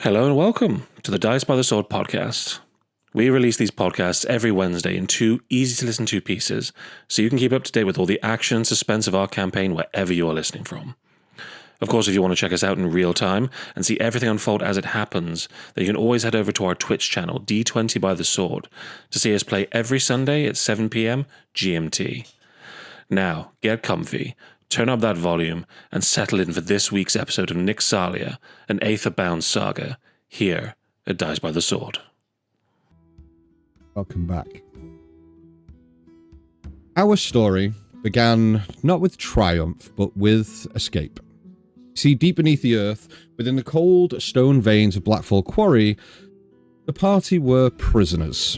Hello and welcome to the Dice by the Sword podcast. We release these podcasts every Wednesday in 2 easy-to-listen to pieces, so you can keep up to date with all the action and suspense of our campaign wherever you are listening from. Of course, if you want to check us out in real time and see everything unfold as it happens, then you can always head over to our Twitch channel, D20 by the Sword, to see us play every Sunday at 7 p.m. GMT. Now, get comfy, turn up that volume, and settle in for this week's episode of Nyxalia, an Aetherbound saga, here at Dice by the Sword. Welcome back. Our story began not with triumph, but with escape. See, deep beneath the earth, within the cold stone veins of Blackfall Quarry, the party were prisoners,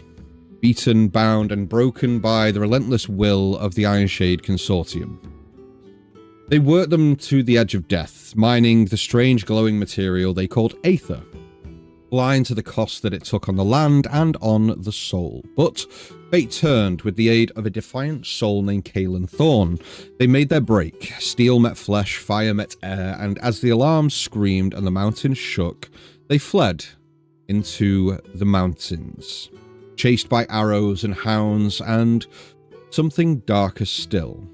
beaten, bound, and broken by the relentless will of the Ironshade Consortium. They worked them to the edge of death, mining the strange glowing material they called Aether, blind to the cost that it took on the land and on the soul. But fate turned with the aid of a defiant soul named Kaelin Thorn. They made their break. Steel met flesh, fire met air, and as the alarms screamed and the mountains shook, they fled into the mountains, chased by arrows and hounds and something darker still.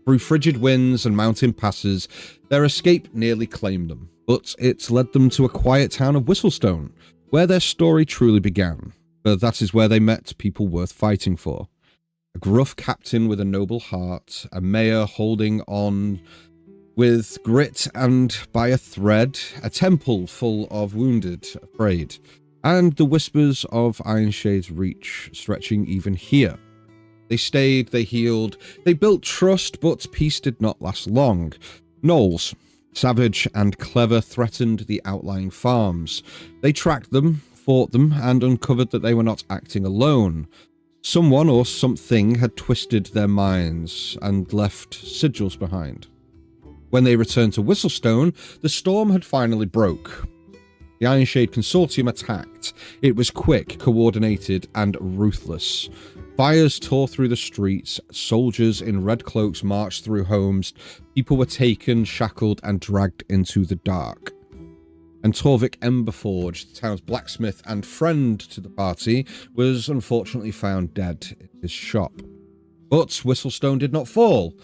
Through frigid winds and mountain passes, their escape nearly claimed them, but it led them to a quiet town of Whistlestone, where their story truly began. For that is where they met people worth fighting for. A gruff captain with a noble heart, a mayor holding on with grit and by a thread, a temple full of wounded, afraid, and the whispers of Ironshade's reach stretching even here. They stayed, they healed, they built trust, but peace did not last long. Gnolls, savage and clever, threatened the outlying farms. They tracked them, fought them, and uncovered that they were not acting alone. Someone or something had twisted their minds and left sigils behind. When they returned to Whistlestone, the storm had finally broke. The Ironshade Consortium attacked. It was quick, coordinated, and ruthless. Fires tore through the streets, soldiers in red cloaks marched through homes, people were taken, shackled, and dragged into the dark. And Torvik Emberforge, the town's blacksmith and friend to the party, was unfortunately found dead in his shop. But Whistlestone did not fall.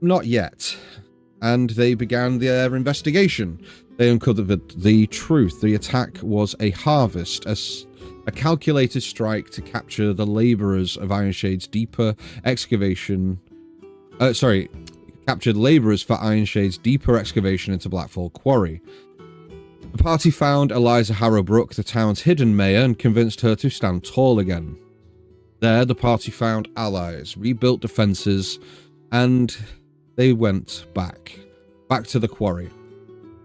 Not yet. And they began their investigation. They uncovered the truth. The attack was a harvest, a calculated strike to capture the labourers of Ironshade's deeper excavation. Captured labourers for Ironshade's deeper excavation into Blackfall Quarry. The party found Eliza Harrowbrook, the town's hidden mayor, and convinced her to stand tall again. There, the party found allies, rebuilt defences, and they went back to the quarry.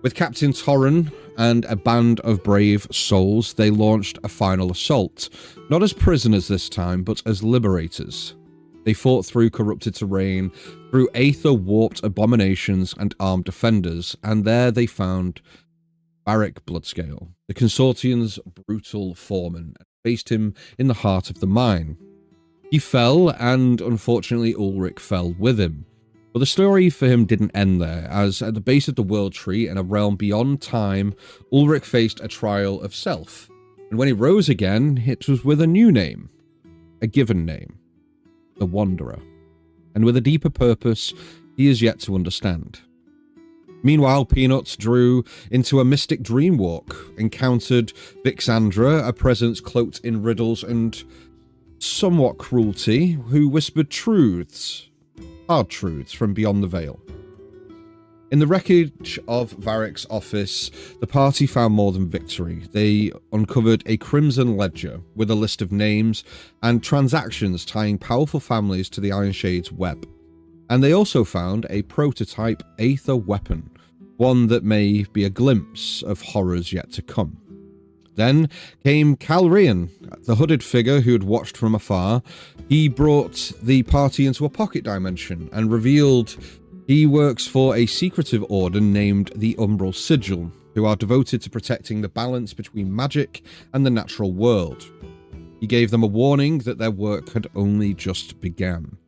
With Captain Torren and a band of brave souls, they launched a final assault, not as prisoners this time, but as liberators. They fought through corrupted terrain, through aether-warped abominations and armed defenders, and there they found Varric Bloodscale, the Consortium's brutal foreman, and faced him in the heart of the mine. He fell, and unfortunately Ulrich fell with him. But the story for him didn't end there, as at the base of the World Tree, in a realm beyond time, Ulrich faced a trial of self. And when he rose again, it was with a new name. A given name. The Wanderer. And with a deeper purpose he is yet to understand. Meanwhile, Peanuts drew into a mystic dream walk, encountered Vixandra, a presence cloaked in riddles and somewhat cruelty, who whispered truths. Hard truths from beyond the veil. In the wreckage of Varric's office, the party found more than victory. They uncovered a crimson ledger with a list of names and transactions tying powerful families to the Ironshade's web. And they also found a prototype Aether weapon, one that may be a glimpse of horrors yet to come. Then came Calrian, the hooded figure who had watched from afar. He brought the party into a pocket dimension and revealed he works for a secretive order named the Umbral Sigil, who are devoted to protecting the balance between magic and the natural world. He gave them a warning that their work had only just begun.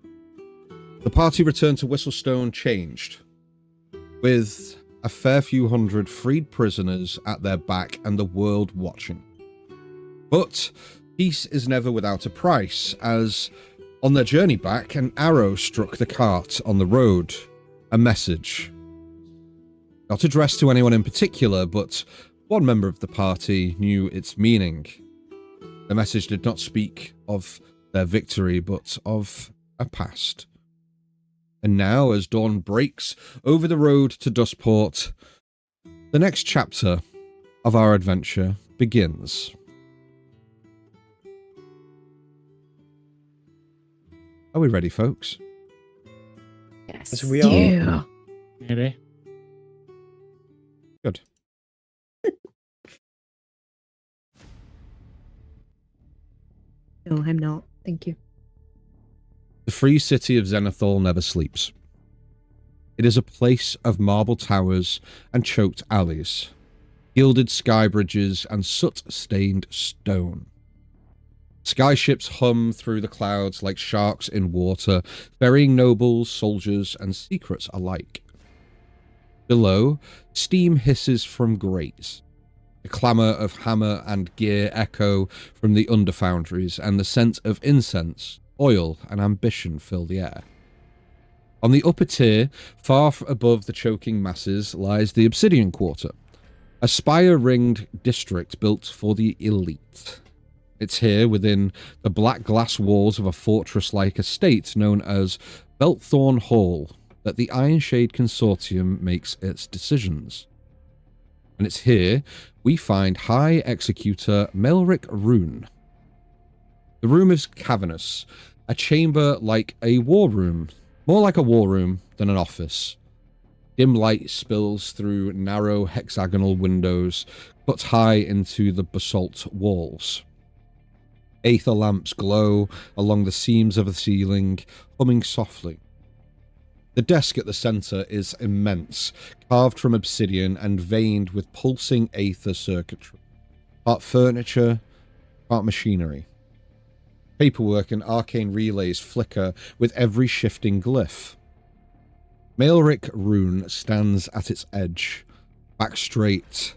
The party returned to Whistlestone changed, with a fair few hundred freed prisoners at their back and the world watching. But peace is never without a price, as on their journey back, an arrow struck the cart on the road. A message. Not addressed to anyone in particular, but one member of the party knew its meaning. The message did not speak of their victory, but of a past. And now, as dawn breaks over the road to Dustport, the next chapter of our adventure begins. Are we ready, folks? Yes, we are. Yeah. Maybe. Good. No, I'm not. Thank you. The free city of Zenithal never sleeps. It is a place of marble towers and choked alleys, gilded sky bridges and soot-stained stone. Skyships hum through the clouds like sharks in water, ferrying nobles, soldiers, and secrets alike. Below, steam hisses from grates. The clamour of hammer and gear echo from the underfoundries, and the scent of incense, oil, and ambition fill the air. On the upper tier, far above the choking masses, lies the Obsidian Quarter, a spire-ringed district built for the elite. It's here, within the black glass walls of a fortress-like estate known as Beltthorn Hall, that the Ironshade Consortium makes its decisions. And it's here we find High Executor Melric Rune. The room is cavernous, a chamber like a war room, more like a war room than an office. Dim light spills through narrow hexagonal windows, cut high into the basalt walls. Aether lamps glow along the seams of the ceiling, humming softly. The desk at the centre is immense, carved from obsidian and veined with pulsing aether circuitry. Part furniture, part machinery. Paperwork and arcane relays flicker with every shifting glyph. Melric Rune stands at its edge, back straight,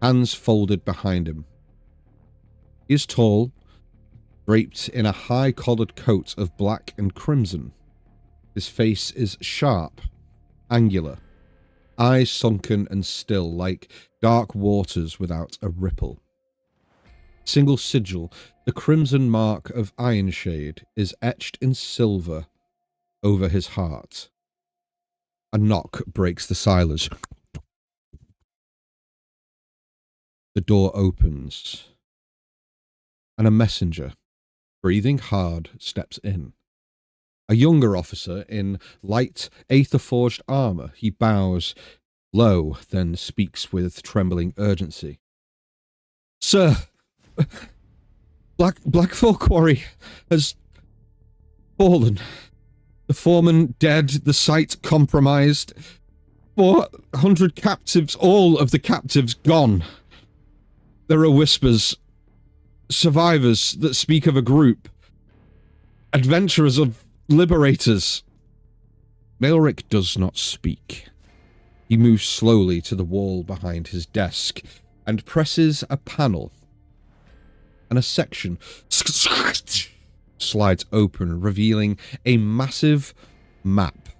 hands folded behind him. He is tall, draped in a high-collared coat of black and crimson. His face is sharp, angular, eyes sunken and still, like dark waters without a ripple. Single sigil, the crimson mark of Ironshade, is etched in silver over his heart. A knock breaks the silence. The door opens, and a messenger, breathing hard, steps in. A younger officer in light aether-forged armour. He bows low, then speaks with trembling urgency. Sir, Blackfall Quarry has fallen. The foreman dead, the site compromised. 400 captives, all of the captives gone. There are whispers, survivors that speak of a group. Adventurers of liberators. Melric does not speak. He moves slowly to the wall behind his desk and presses a panel. And a section slides open, revealing a massive map.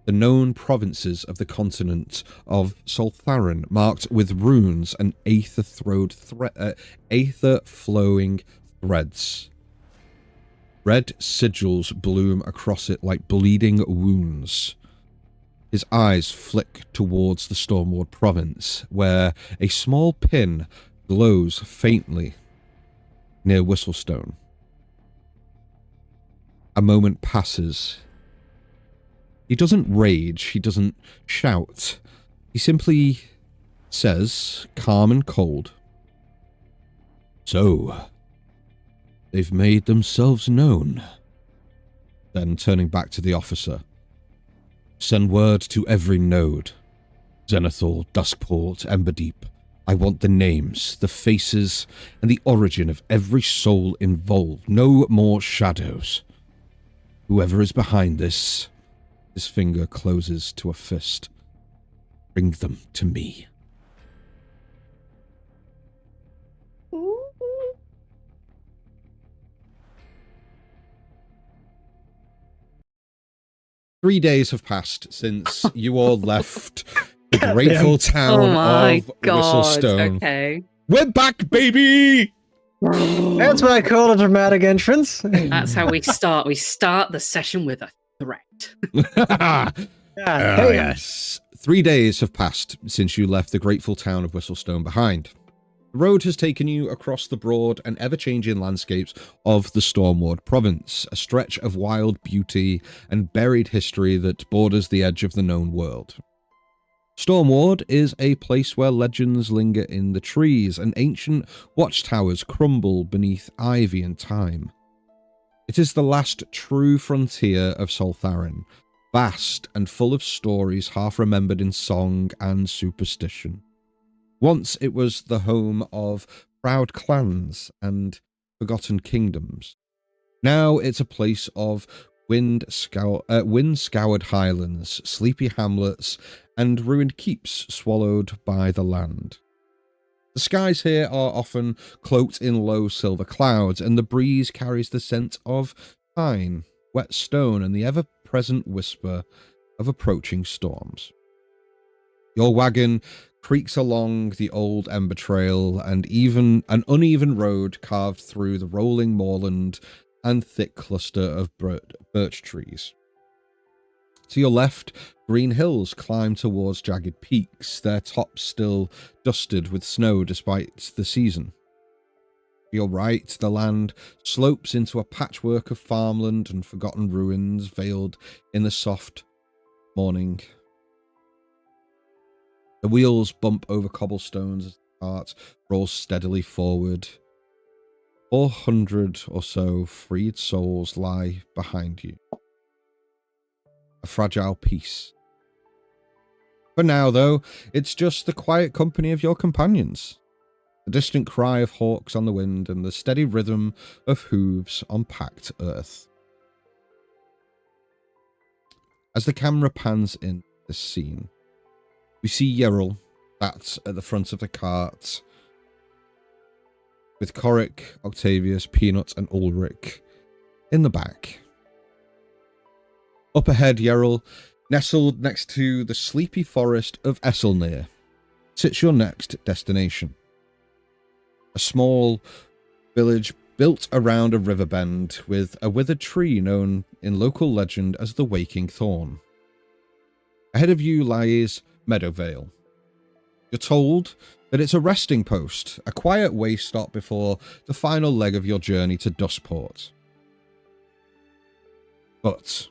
The known provinces of the continent of Soltharan, marked with runes and aether-flowing threads. Red sigils bloom across it like bleeding wounds. His eyes flick towards the Stormward province, where a small pin glows faintly near Whistlestone. A moment passes. He doesn't rage, he doesn't shout. He simply says, calm and cold, "So, they've made themselves known." Then, turning back to the officer, "Send word to every node. Zenithal, Duskport, Emberdeep. I want the names, the faces, and the origin of every soul involved. No more shadows. Whoever is behind this..." His finger closes to a fist. Bring them to me. Ooh. 3 days have passed since you all left the grateful town of Whistlestone. Okay. We're back, baby! That's what I call a dramatic entrance. That's how we start. We start the session with a threat. Yes. 3 days have passed since you left the grateful town of Whistlestone behind. The road has taken you across the broad and ever-changing landscapes of the Stormward province, a stretch of wild beauty and buried history that borders the edge of the known world. Stormward is a place where legends linger in the trees and ancient watchtowers crumble beneath ivy and time. It is the last true frontier of Soltharan, vast and full of stories half remembered in song and superstition. Once it was the home of proud clans and forgotten kingdoms. Now it's a place of wind-scoured highlands, sleepy hamlets, and ruined keeps swallowed by the land. The skies here are often cloaked in low silver clouds, and the breeze carries the scent of pine, wet stone, and the ever-present whisper of approaching storms. Your wagon creaks along the old ember trail, and even an uneven road carved through the rolling moorland and thick cluster of birch trees. To your left, green hills climb towards jagged peaks, their tops still dusted with snow despite the season. To your right, the land slopes into a patchwork of farmland and forgotten ruins veiled in the soft morning. The wheels bump over cobblestones as the cart rolls steadily forward. 400 or so freed souls lie behind you. A fragile peace. For now, though, it's just the quiet company of your companions. The distant cry of hawks on the wind and the steady rhythm of hooves on packed earth. As the camera pans in this scene, we see Yeril sat at the front of the cart with Coric, Octavius, Peanut, and Ulrich in the back. Up ahead, Yeril, nestled next to the sleepy forest of Esselnir, sits your next destination. A small village built around a river bend with a withered tree known in local legend as the Waking Thorn. Ahead of you lies Meadowvale. You're told that it's a resting post, a quiet way stop before the final leg of your journey to Dustport. But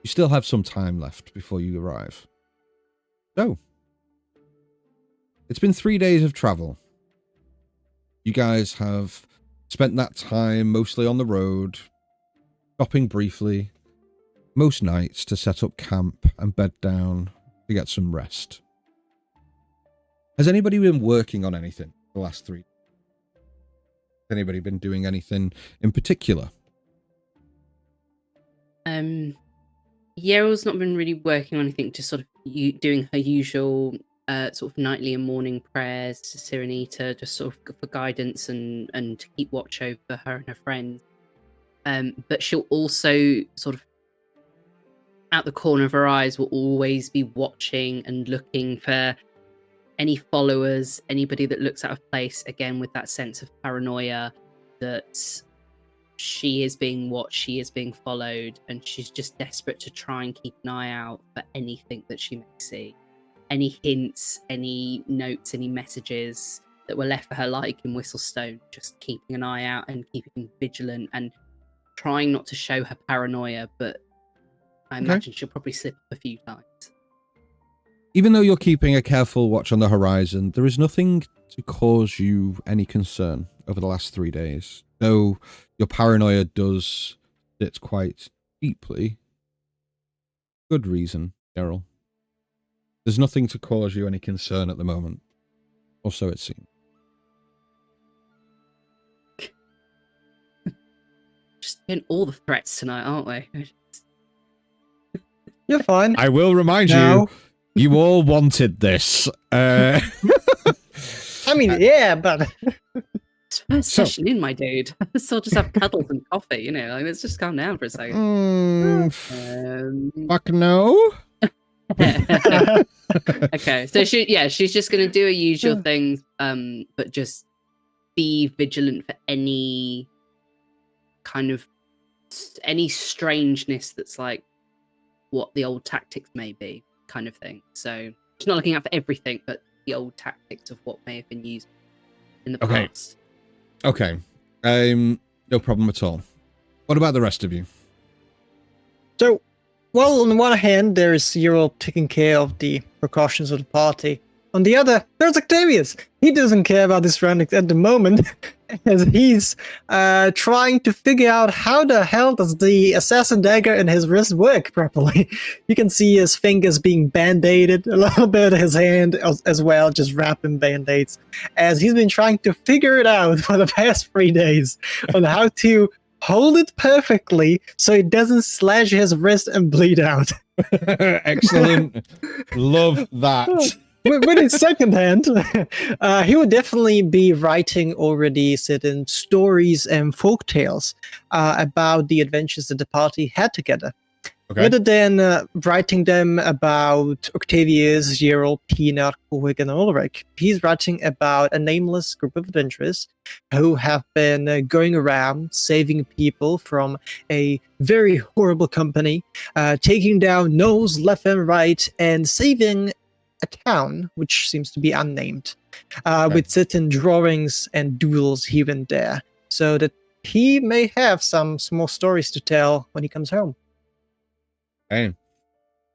you still have some time left before you arrive. So, it's been 3 days of travel. You guys have spent that time mostly on the road, stopping briefly, most nights to set up camp and bed down to get some rest. Has anybody been working on anything the last 3 days? Has anybody been doing anything in particular? Yeril's not been really working on anything, just sort of doing her usual sort of nightly and morning prayers to Sirenita, just sort of for guidance and to keep watch over her and her friends. But she'll also sort of, out the corner of her eyes, will always be watching and looking for any followers, anybody that looks out of place, again with that sense of paranoia that she is being watched, she is being followed, and she's just desperate to try and keep an eye out for anything that she may see. Any hints, any notes, any messages that were left for her, like in Whistlestone, just keeping an eye out and keeping vigilant and trying not to show her paranoia, but I imagine she'll probably slip up a few times. Even though you're keeping a careful watch on the horizon, there is nothing to cause you any concern over the last 3 days. Though your paranoia does sit quite deeply. Good reason, Geralt. There's nothing to cause you any concern at the moment. Or so it seems. Just doing all the threats tonight, aren't we? You're fine. I will remind No. you, You all wanted this. I mean, yeah, but It's first session in, my dude. So I'll just have cuddles and coffee, you know. Like, let's just calm down for a second. Fuck no. Okay, so she's just gonna do her usual things, but just be vigilant for any kind of any strangeness that's like what the old tactics may be, kind of thing. So she's not looking out for everything, but the old tactics of what may have been used in the past. Okay. No problem at all. What about the rest of you? so, well, on the one hand, there's Zero taking care of the precautions of the party. On the other, there's Octavius. He doesn't care about his surroundings at the moment, as he's trying to figure out how the hell does the assassin dagger in his wrist work properly. You can see his fingers being band-aided, a little bit of his hand as well, just wrapping band-aids, as he's been trying to figure it out for the past 3 days on how to hold it perfectly so it doesn't slash his wrist and bleed out. Excellent. Love that. With his second hand, he would definitely be writing already certain stories and folk tales about the adventures that the party had together. Okay. Rather than writing them about Octavius, Gerald, Peanut, Ulrich, and Ulrich, he's writing about a nameless group of adventurers who have been going around saving people from a very horrible company, taking down gnolls left and right, and saving a town which seems to be unnamed, with certain drawings and doodles here and there, so that he may have some small stories to tell when he comes home. Okay.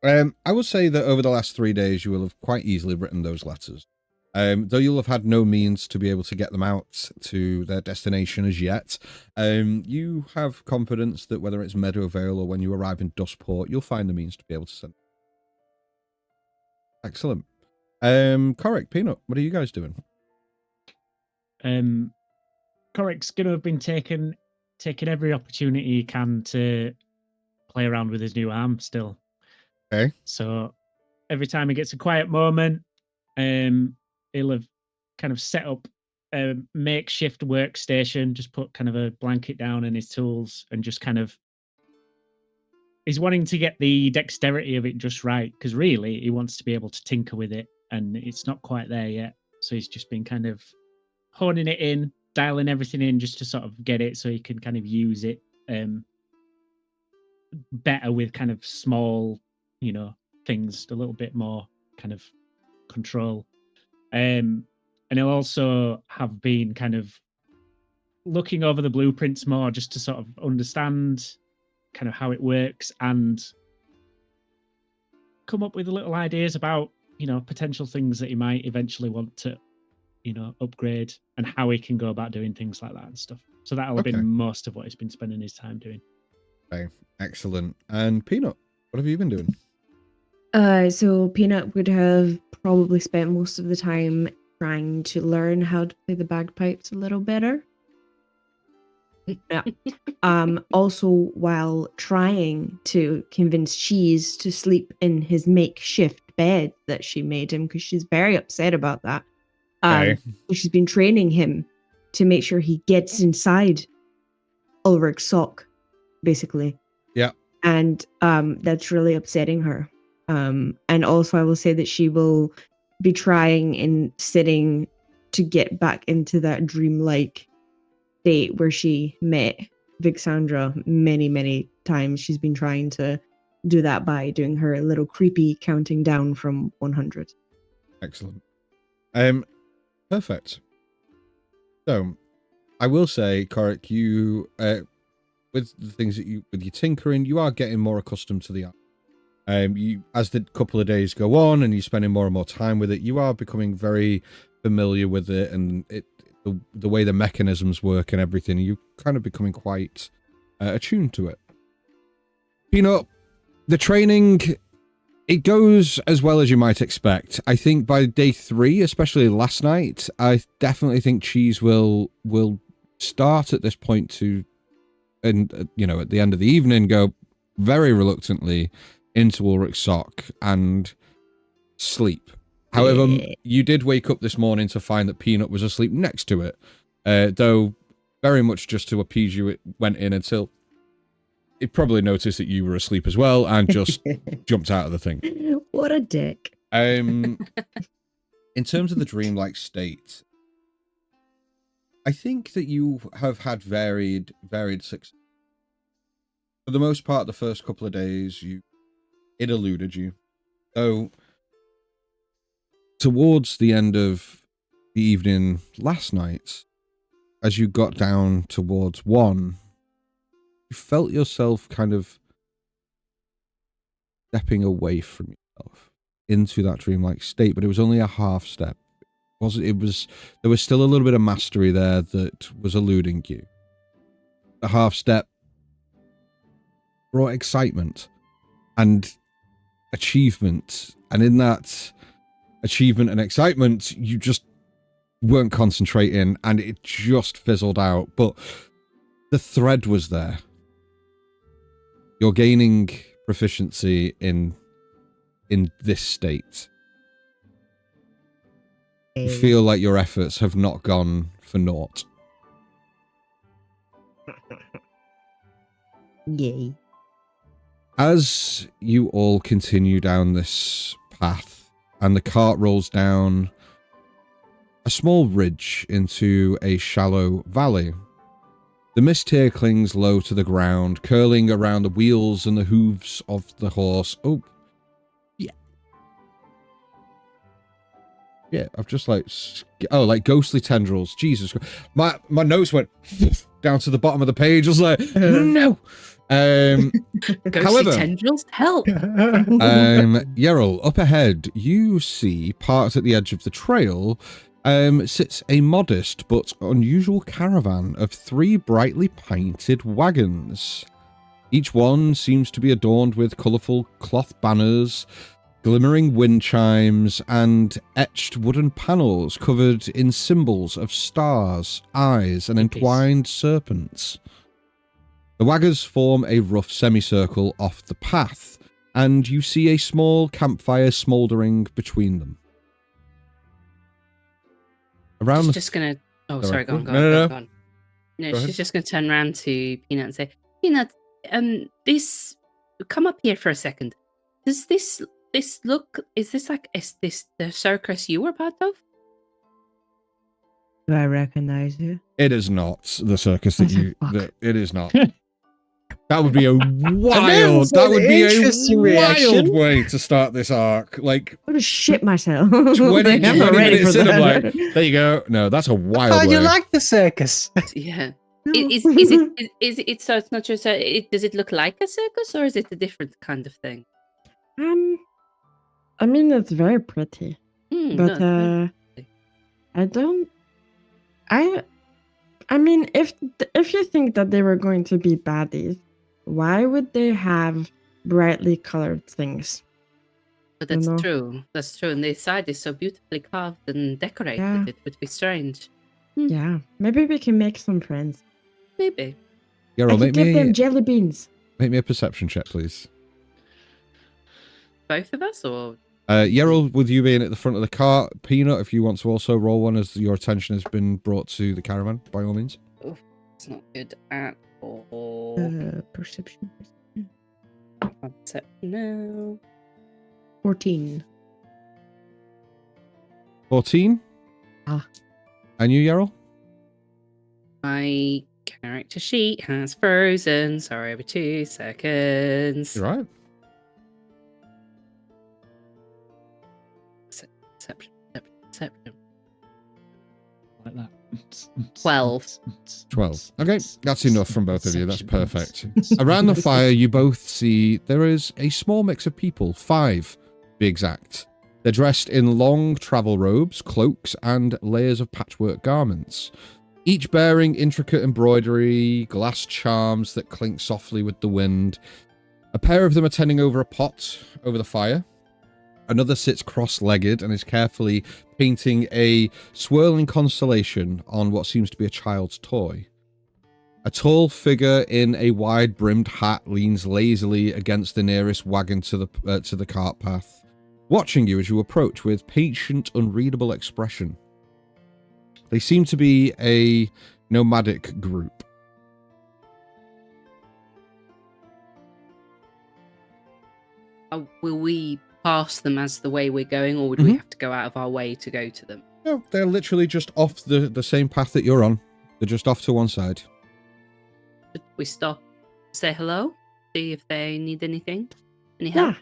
I would say that over the last 3 days, you will have quite easily written those letters. Though you'll have had no means to be able to get them out to their destination as yet, you have confidence that whether it's Meadowvale or when you arrive in Dustport, you'll find the means to be able to send. Excellent. Correct, Peanut, what are you guys doing? Correct's going to have been taking every opportunity he can to play around with his new arm still. Okay. So every time he gets a quiet moment, he'll have kind of set up a makeshift workstation, just put kind of a blanket down and his tools, and just kind of he's wanting to get the dexterity of it just right, because really he wants to be able to tinker with it, and it's not quite there yet. So he's just been kind of honing it in, dialing everything in just to sort of get it so he can kind of use it better with kind of small, things, a little bit more kind of control. And he'll also have been kind of looking over the blueprints more just to sort of understand kind of how it works and come up with little ideas about, potential things that he might eventually want to, upgrade, and how he can go about doing things like that and stuff. So that'll have been most of what he's been spending his time doing. Okay, excellent. And Peanut, what have you been doing? So Peanut would have probably spent most of the time trying to learn how to play the bagpipes a little better. Yeah. Also, while trying to convince Cheese to sleep in his makeshift bed that she made him, because she's very upset about that. So she's been training him to make sure he gets inside Ulrich's sock, basically. Yeah. And that's really upsetting her. And also, I will say that she will be trying and sitting to get back into that dreamlike state where she met Vixandra many, many times. She's been trying to do that by doing her little creepy counting down from 100. Excellent. Perfect. So, I will say, Korik, you, with the things that with your tinkering, you are getting more accustomed to the art. You, as the couple of days go on and you're spending more and more time with it, you are becoming very familiar with it, and the way the mechanisms work and everything. You're kind of becoming quite attuned to it. Peanut, the training, it goes as well as you might expect. I think by day 3, especially last night, I definitely think Cheese will start at this point to, and at the end of the evening, go very reluctantly into Ulrich's sock and sleep. However, Yeah. you did wake up this morning to find that Peanut was asleep next to it, though very much just to appease you, it went in until it probably noticed that you were asleep as well and just jumped out of the thing. What a dick. In terms of the dreamlike state, I think that you have had varied success. For the most part, the first couple of days, it eluded you. So, towards the end of the evening last night, as you got down towards 1, you felt yourself kind of stepping away from yourself into that dreamlike state, but it was only a half step. There was still a little bit of mastery there that was eluding you. The half step brought excitement and achievement, and in that achievement and excitement, you just weren't concentrating and it just fizzled out, but the thread was there. You're gaining proficiency in this state. You feel like your efforts have not gone for naught. Yay. As you all continue down this path and the cart rolls down a small ridge into a shallow valley, the mist here clings low to the ground, curling around the wheels and the hooves of the horse. Oh, yeah. Yeah, I've just like ghostly tendrils. Jesus Christ. My notes went down to the bottom of the page. I was like, no. Ghostly However, tendrils, help. Yerrol, up ahead, you see parked at the edge of the trail sits a modest but unusual caravan of 3 brightly painted wagons. Each one seems to be adorned with colourful cloth banners, glimmering wind chimes, and etched wooden panels covered in symbols of stars, eyes, and entwined serpents. The wagons form a rough semicircle off the path, and you see a small campfire smouldering between them. She's just gonna. Oh, sorry. Go on. No. Go on. No, she's just gonna turn around to Peanut and say, "Peanut, this. Come up here for a second. Does this look? Is this the circus you were part of?" Do I recognize you? It is not the circus that you. It is not. That would be a wild. That would be a wild way to start this arc. Like, I'm gonna shit myself. 20 I'm not ready minutes for in, I'm that. like, there you go. No, that's a wild How do way. you like the circus? Yeah. No. Is it so it's not just does it look like a circus or is it a different kind of thing? I mean, it's very pretty, but No, I don't. I mean, if you think that they were going to be baddies, why would they have brightly colored things? but that's know. true. That's true. And the side is so beautifully carved and decorated. Yeah. It would be strange. Yeah, maybe we can make some friends. Maybe. I Yerrol, can give them jelly beans. make me a perception check, please. Both of us, or Yerrol, with you being at the front of the cart, Peanut, if you want to also roll one as your attention has been brought to the caravan, by all means. it's not good at all. Perception. One sec now. 14. 14? Ah. And you, Yerrol? My character sheet has frozen. Sorry, over 2 seconds. You're right. Perception. Like that. 12. 12. Okay, that's enough from both of you. That's perfect. Around the fire, you both see there is a small mix of people, 5 to be exact. They're dressed in long travel robes, cloaks, and layers of patchwork garments, each bearing intricate embroidery, glass charms that clink softly with the wind. A pair of them are tending over a pot over the fire. Another sits cross-legged and is carefully painting a swirling constellation on what seems to be a child's toy. A tall figure in a wide-brimmed hat leans lazily against the nearest wagon to the cart path. watching you as you approach with patient, unreadable expression. They seem to be a nomadic group. Will we pass them as the way we're going, or would we have to go out of our way to go to them? No, they're literally just off the same path that you're on. They're just off to one side. Should we stop, say hello, see if they need anything? Any help?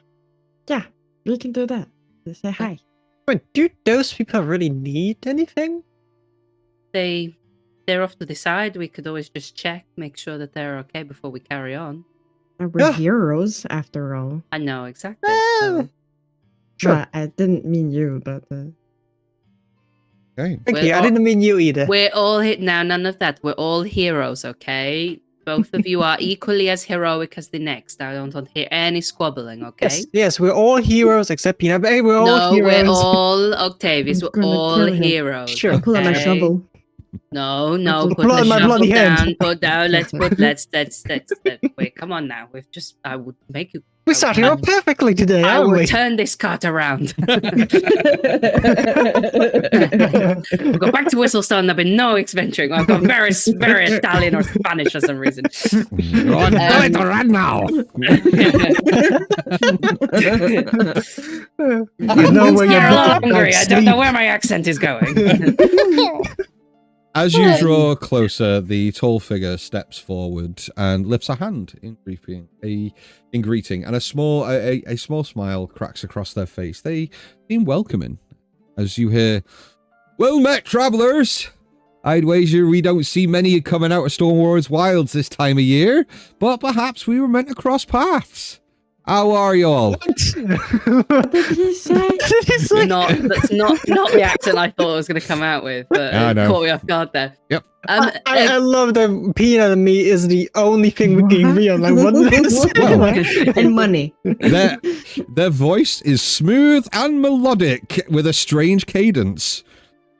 Yeah, we can do that. Say hi. Wait, do those people really need anything? They're off to the side. We could always just check, make sure that they're okay before we carry on. We're heroes, after all. I know, exactly. Oh. Sure. But I didn't mean you, but... Okay. Thank you. I didn't mean you either. We're all now. None of that. We're all heroes, okay? Both of you are equally as heroic as the next. I don't want to hear any squabbling, okay? Yes, we're all heroes except Peanut. Hey, we're all heroes. We're all Octavius. I'm We're gonna all kill him. heroes. Sure. I'll pull out my okay? shovel. No, I'll put pull out the my shovel bloody hand. down. Put down. Let's. Wait, come on now. I would make you. We started off perfectly today, I aren't will we? turn this cart around. We'll go back to Whistlestone. There'll be no adventuring. I've got very Italian or Spanish for some reason. Run now! You know where You're a you're little hungry. I don't know where my accent is going. As you draw closer, the tall figure steps forward and lifts a hand in greeting, and a small smile cracks across their face. They seem welcoming. As you hear, "Well met, travellers. I'd wager we don't see many coming out of Stormward's wilds this time of year, but perhaps we were meant to cross paths. How are y'all?" What did he say? That's That's not the accent I thought I was going to come out with, but I know. caught me off guard there. Yep. I love that Peanut and me is the only thing we can agree on. Like, what is And money. Their voice is smooth and melodic with a strange cadence,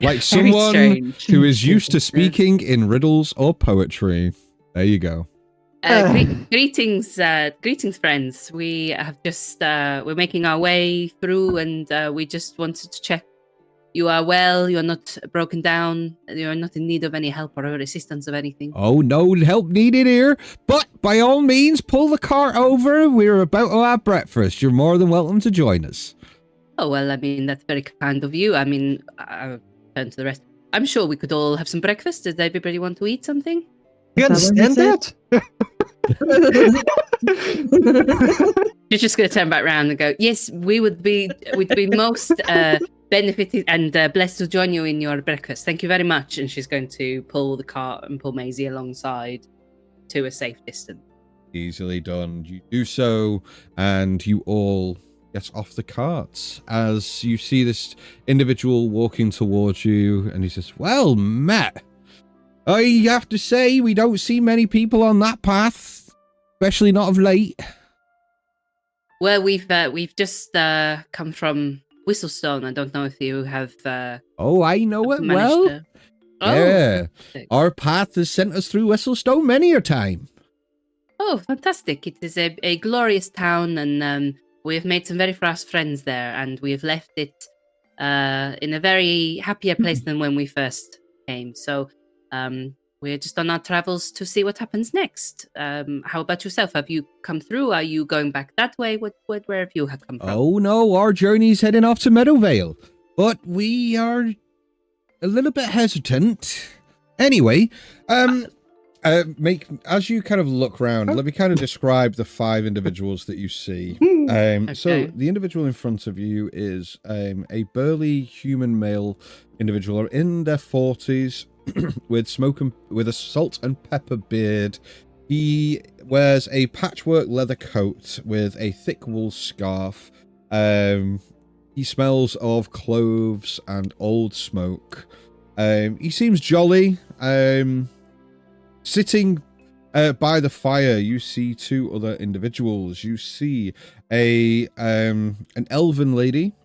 like Very someone strange. who is used to speaking in riddles or poetry. There you go. Greetings, friends. We have just we're making our way through, and we just wanted to check you are well. You're not broken down. You're not in need of any help or assistance of anything. Oh, no help needed here, but by all means, pull the cart over. We're about to have breakfast. You're more than welcome to join us. Oh well, I mean that's very kind of you. I mean, I'll turn to the rest. I'm sure we could all have some breakfast. Does everybody want to eat something? You understand that? You're just going to turn back around and go, yes, we'd be most benefited and blessed to join you in your breakfast. Thank you very much. And she's going to pull the cart and pull Maisie alongside to a safe distance. Easily done. You do so, and you all get off the carts as you see this individual walking towards you, and he says, "Well met. I have to say, we don't see many people on that path, especially not of late." Well, we've just come from Whistlestone. I don't know if you have. Oh, I know it managed well. to- Oh, Yeah, fantastic. our path has sent us through Whistlestone many a time. Oh, fantastic! It is a glorious town, and we have made some very fast friends there, and we have left it in a very happier place than when we first came. So. We're just on our travels to see what happens next. How about yourself? Have you come through? Are you going back that way? Where have you come from? Oh no, our journey's heading off to Meadowvale, but we are a little bit hesitant. Anyway, as you kind of look around, let me kind of describe the 5 individuals that you see. So Okay. the individual in front of you is a burly human male individual in their 40s with a salt and pepper beard. He wears a patchwork leather coat with a thick wool scarf. He smells of cloves and old smoke. He seems jolly. Sitting by the fire, you see 2 other individuals. You see an elven lady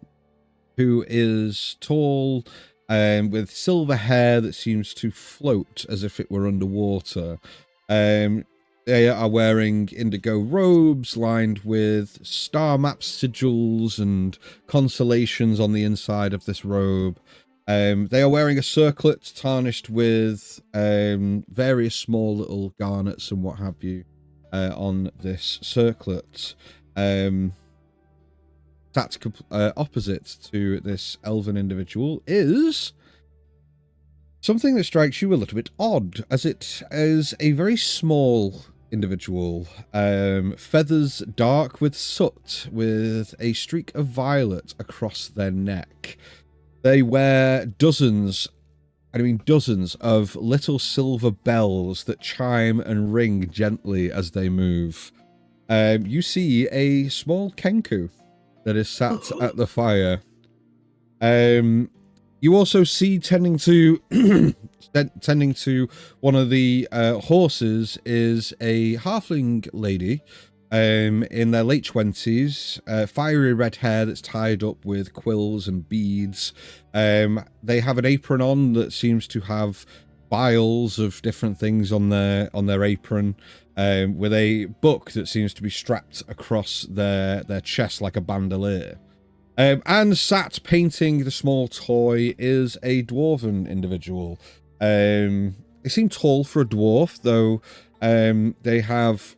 who is tall, with silver hair that seems to float as if it were underwater. They are wearing indigo robes lined with star map sigils and constellations on the inside of this robe. They are wearing a circlet tarnished with various small little garnets and what have you on this circlet. Sat opposite to this elven individual is something that strikes you a little bit odd, as it is a very small individual, feathers dark with soot, with a streak of violet across their neck. They wear dozens of little silver bells that chime and ring gently as they move. You see a small Kenku that is sat at the fire. You also see tending to one of the horses is a halfling lady in their late 20s, fiery red hair that's tied up with quills and beads. They have an apron on that seems to have vials of different things on their apron, with a book that seems to be strapped across their chest like a bandolier. And sat painting the small toy is a dwarven individual. They seem tall for a dwarf, though. They have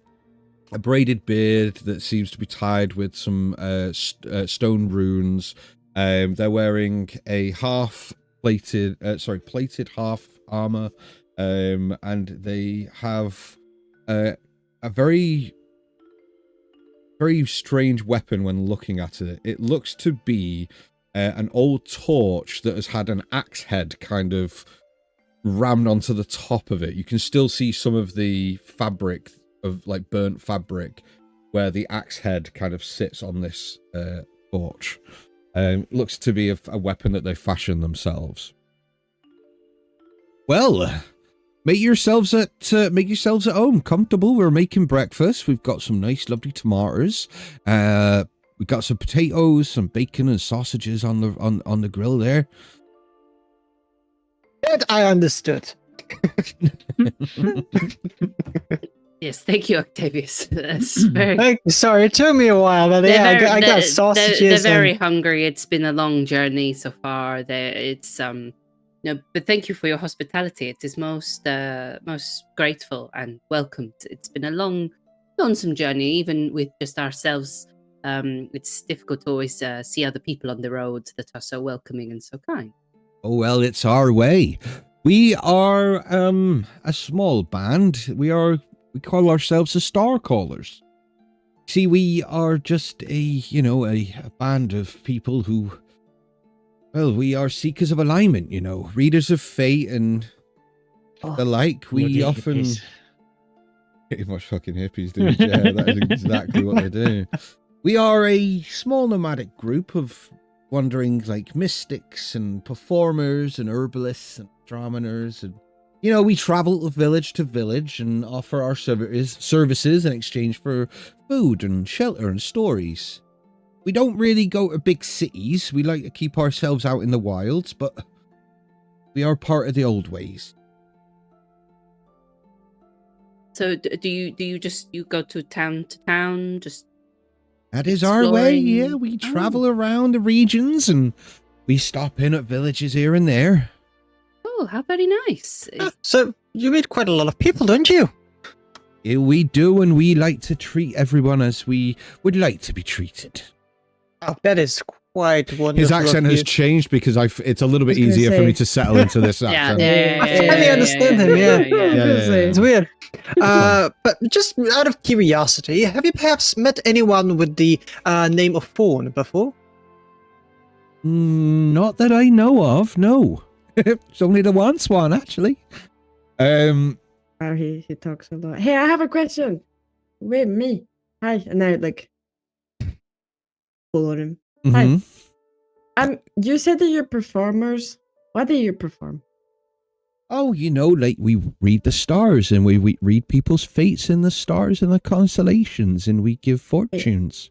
a braided beard that seems to be tied with some stone runes. They're wearing a plated half armor, and they have a very strange weapon when looking at it. It looks to be an old torch that has had an axe head kind of rammed onto the top of it. You can still see some of the fabric of like burnt fabric where the axe head kind of sits on this torch. Looks to be a weapon that they fashioned themselves. Well, make yourselves at home, comfortable. We're making breakfast. We've got some nice, lovely tomatoes. We've got some potatoes, some bacon, and sausages on the grill there. That I understood. Yes, thank you, Octavius. That's very. Sorry, it took me a while, but yeah, I got sausages. They're very hungry. It's been a long journey so far. No, but thank you for your hospitality. It is most grateful and welcomed. It's been a long, lonesome journey, even with just ourselves. It's difficult to always see other people on the road that are so welcoming and so kind. Oh, well, it's our way. We are a small band. We call ourselves the Star Callers. See, we are just a band of people who, well, we are seekers of alignment, readers of fate and the like. We often hippies. pretty much fucking hippies, dude. Yeah, that is exactly what they do. We are a small nomadic group of wandering like mystics and performers and herbalists and astronomers, and we travel village to village and offer our services in exchange for food and shelter and stories. We don't really go to big cities. We like to keep ourselves out in the wilds, but we are part of the old ways. So do you go to town just? That is our way, yeah. We travel around the regions and we stop in at villages here and there. Oh, how very nice. So you meet quite a lot of people, don't you? Yeah, we do, and we like to treat everyone as we would like to be treated. Oh, that is quite wonderful. His accent has changed because it's a little bit easier for me to settle into this accent. I finally understand him, yeah. It's weird. But just out of curiosity, have you perhaps met anyone with the name of Fawn before? Not that I know of, no. It's only the one swan, actually. He talks a lot. Hey, I have a question. Wait, me. Hi. And I follow him. Mm-hmm. Hi. You said that you're performers. What do you perform? Oh, like we read the stars and we read people's fates in the stars and the constellations and we give fortunes.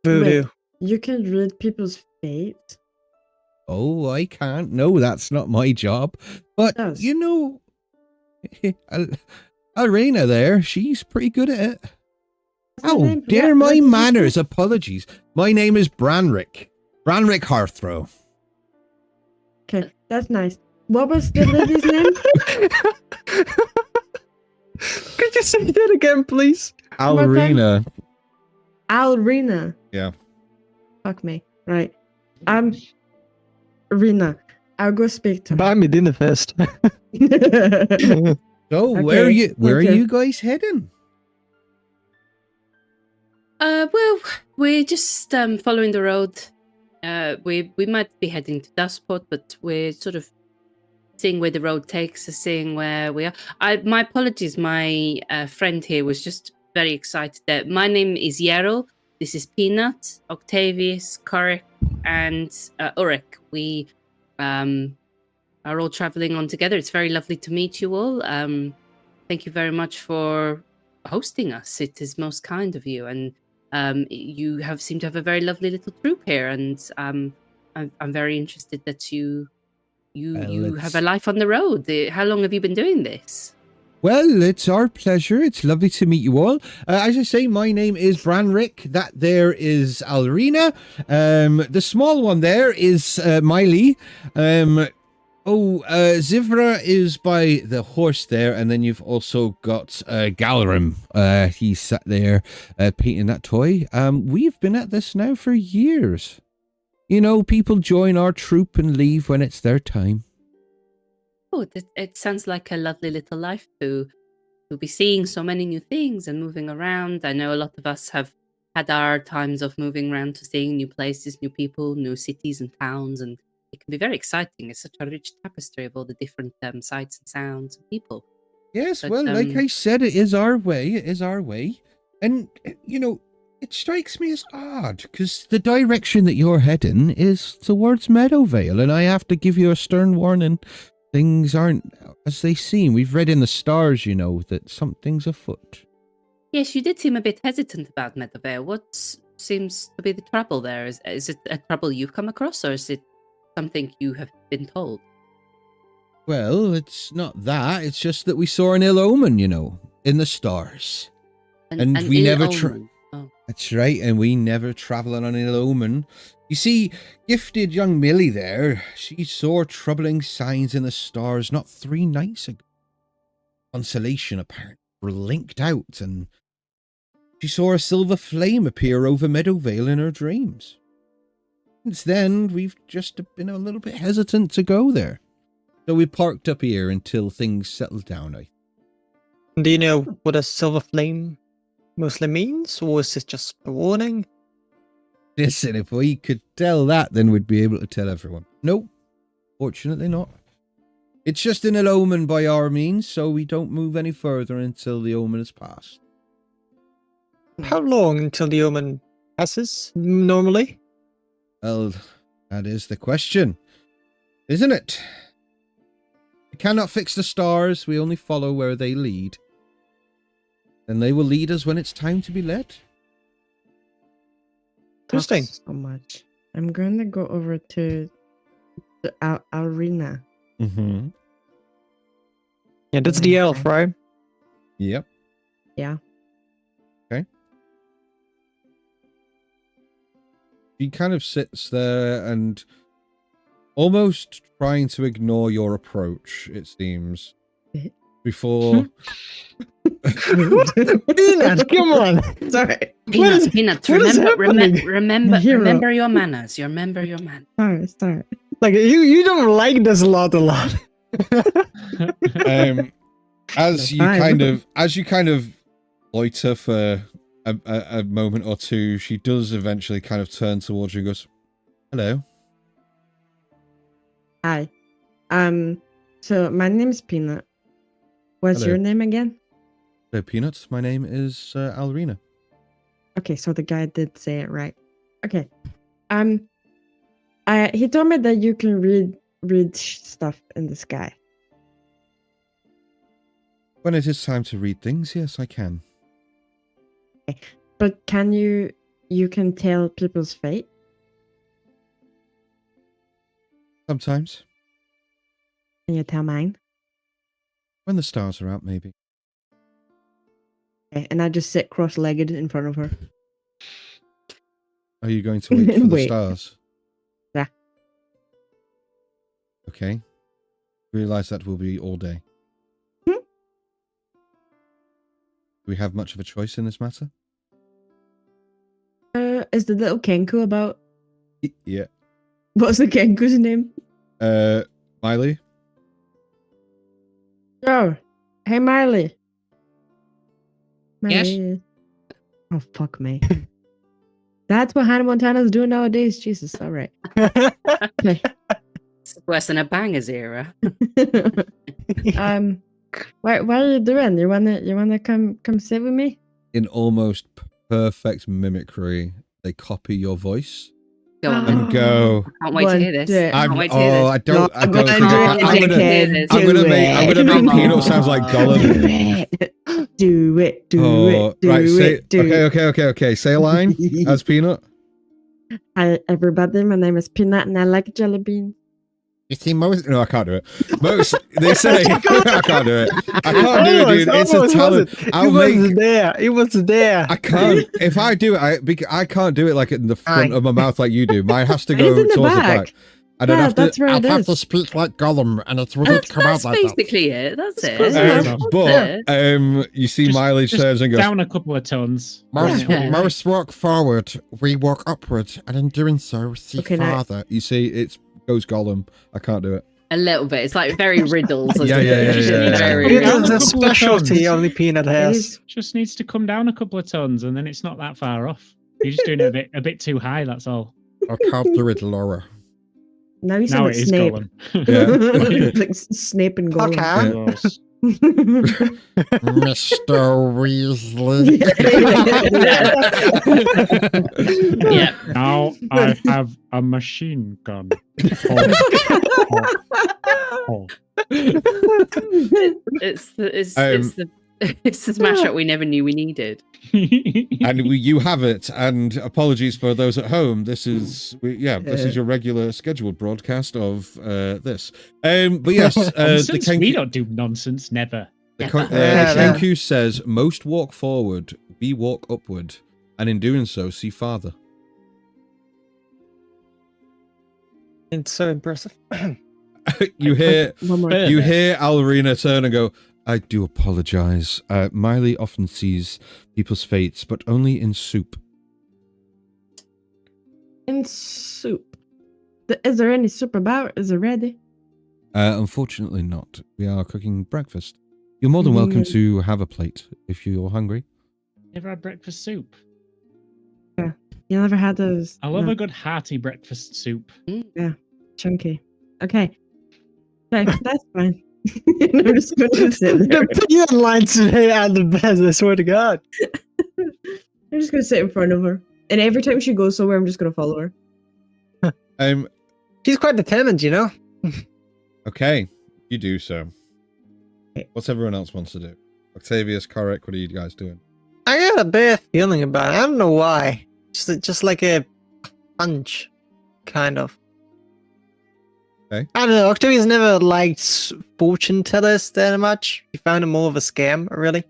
Voodoo. You can read people's fates? Oh, I can't. No, that's not my job. But, Alrina there, she's pretty good at it. What's your Oh, name? dear, What my did you say? manners. Apologies. My name is Branrick. Branrick Hearthrow. Okay, that's nice. What was the lady's name? Could you say that again, please? Alrina. Alrina. Yeah. Fuck me. Right. Rina. I'll go speak to her. Buy me dinner first. So, where are you guys heading? Well, we're just following the road. We might be heading to Dustport, but we're sort of seeing where the road takes us, seeing where we are. My apologies, my friend here was just very excited. That my name is Yarrow. This is Peanut, Octavius, Korik, and Ulrich. We are all traveling on together. It's very lovely to meet you all. Thank you very much for hosting us. It is most kind of you, and you seem to have a very lovely little troop here, and I'm very interested that you have a life on the road. How long have you been doing this? Well, it's our pleasure. It's lovely to meet you all. As I say, my name is Branrick. That there is Alrina. The small one there is Miley. Zivra is by the horse there, and then you've also got Galrim. He's sat there painting that toy. We've been at this now for years. You know, people join our troop and leave when it's their time. Oh, it sounds like a lovely little life to be seeing so many new things and moving around. I know a lot of us have had our times of moving around to seeing new places, new people, new cities and towns, and it can be very exciting. It's such a rich tapestry of all the different sights and sounds and people. Yes, But, well, like I said, it is our way. It is our way. And, you know, it strikes me as odd, because the direction that you're heading is towards Meadowvale, and I have to give you a stern warning. Things aren't as they seem. We've read in the stars, you know, that something's afoot. Yes, you did seem a bit hesitant about Meadowvale. What seems to be the trouble there? Is it a trouble you've come across, or is it something you have been told? Well, it's not that. It's just that we saw an ill omen, you know, in the stars. And an we ill never omen. Oh. That's right, and we never travel on an ill omen. You see, gifted young Millie there, she saw troubling signs in the stars not 3 nights ago. Constellation, apparently, were linked out, and she saw a silver flame appear over Meadowvale in her dreams. Since then, we've just been a little bit hesitant to go there. So we parked up here until things settled down, I think. Do you know what a silver flame mostly means, or is it just a warning? Listen, if we could tell that, then we'd be able to tell everyone. Nope, fortunately not. It's just an ill omen by our means, so we don't move any further until the omen has passed. How long until the omen passes, normally? Well, that is the question, isn't it? We cannot fix the stars, we only follow where they lead. And they will lead us when it's time to be led. Interesting. So much. I'm going to go over to the arena. Mm-hmm. Yeah, that's the elf, right? Yep. Yeah. Okay. She kind of sits there and almost trying to ignore your approach, it seems. Before... Peanut, come on! Sorry. Peanuts, what is happening? remember your manners. Remember your manners. Sorry. Like, you don't like this a lot. As you kind of loiter for a moment or two, she does eventually kind of turn towards you and goes, "Hello." Hi. So my name's Peanut. What's Hello. your name again? Hello, Peanuts. My name is Alrina. Okay, so the guy did say it right. Okay. He told me that you can read stuff in the sky. When it is time to read things, yes, I can. Okay. But can you can tell people's fate? Sometimes. Can you tell mine? When the stars are out, maybe. Okay, and I just sit cross-legged in front of her. Are you going to wait for the Wait. stars? Yeah. Okay. Realize that will be all day. Hmm? Do we have much of a choice in this matter? Is the little Kenku about? Yeah. What's the Kenku's name? Miley? Oh, hey Miley. Yes? Miley. Oh fuck me. That's what Hannah Montana's doing nowadays. Jesus, all right. Okay. It's worse than a bangers era. What are you doing? You wanna come sit with me? In almost perfect mimicry, they copy your voice Go on. and go. Can't wait to hear this. do it. Can't wait to hear this. I don't. I No, don't. go think on, I do can. it, I'm gonna. dickhead. I'm gonna make. I'm gonna make Come Peanut on. sounds like Gollum. Do it. Do Oh, it. Do right. Say. it. Do it. Okay. Say a line as Peanut. Hi everybody, my name is Peanut and I like jelly beans. You see, most. No, I can't do it. Most. They say I can't do it. I can't do it, dude. It's a Almost, talent. It was there. It was there. I can't. If I do it, I can't do it like in the front Aye. of my mouth like you do. Mine has to It's go in the towards back. the back. And I'd Yeah, have to. that's where I'd it have is. to speak like Gollum, and it wouldn't come out That's like that. basically it. That's it. close That's enough. But it. you see, Just- Miley just turns and goes. Down a couple of tones. Most, Yeah. most walk forward, we walk upward, and in doing so, see Okay, now- farther. You see, it goes Gollum. I can't do it. A little bit. It's like very riddles. Yeah, isn't yeah, it? yeah, Just yeah, yeah. very- It Down is a a couple of specialty tones. only Peanut It has. is. Just needs to come down a couple of tons, and then it's not that far off. You're just doing it a bit too high. That's all. I can't do it, Laura. Now you Now sound it like is Snape. Gollum. Yeah. Like Snape and Gollum. Okay. Gross. Mr. Weasley. Yeah. Now I have a machine gun. Oh. It's the Um, it's the smash up we never knew we needed. And you have it. And apologies for those at home. This is this is your regular scheduled broadcast of this. But yes, the Nonsense? We Kenku, don't do nonsense, never. the Yeah, no. Kenku says most walk forward, we walk upward, and in doing so, see farther. It's so impressive. You hear One more. Further. you hear Alrina turn and go, I do apologize. Miley often sees people's fates, but only in soup. In soup. Is there any soup about? Is it ready? Unfortunately not. We are cooking breakfast. You're more than welcome to have a plate if you're hungry. Never had breakfast soup. You never had those. I love no, a good hearty breakfast soup. chunky. Okay. So, that's fine. I'm just going to sit there. The Peanut lines today are the best, I swear to God. I'm just going to sit in front of her. And every time she goes somewhere, I'm just going to follow her. She's quite determined, you know? Okay, you do so. Okay. What's everyone else wants to do? Octavius, Corrick, what are you guys doing? I got a bad feeling about it. I don't know why. Just like a hunch, kind of. Okay. I don't know. Octavius never liked fortune tellers that much. He found them more of a scam, really.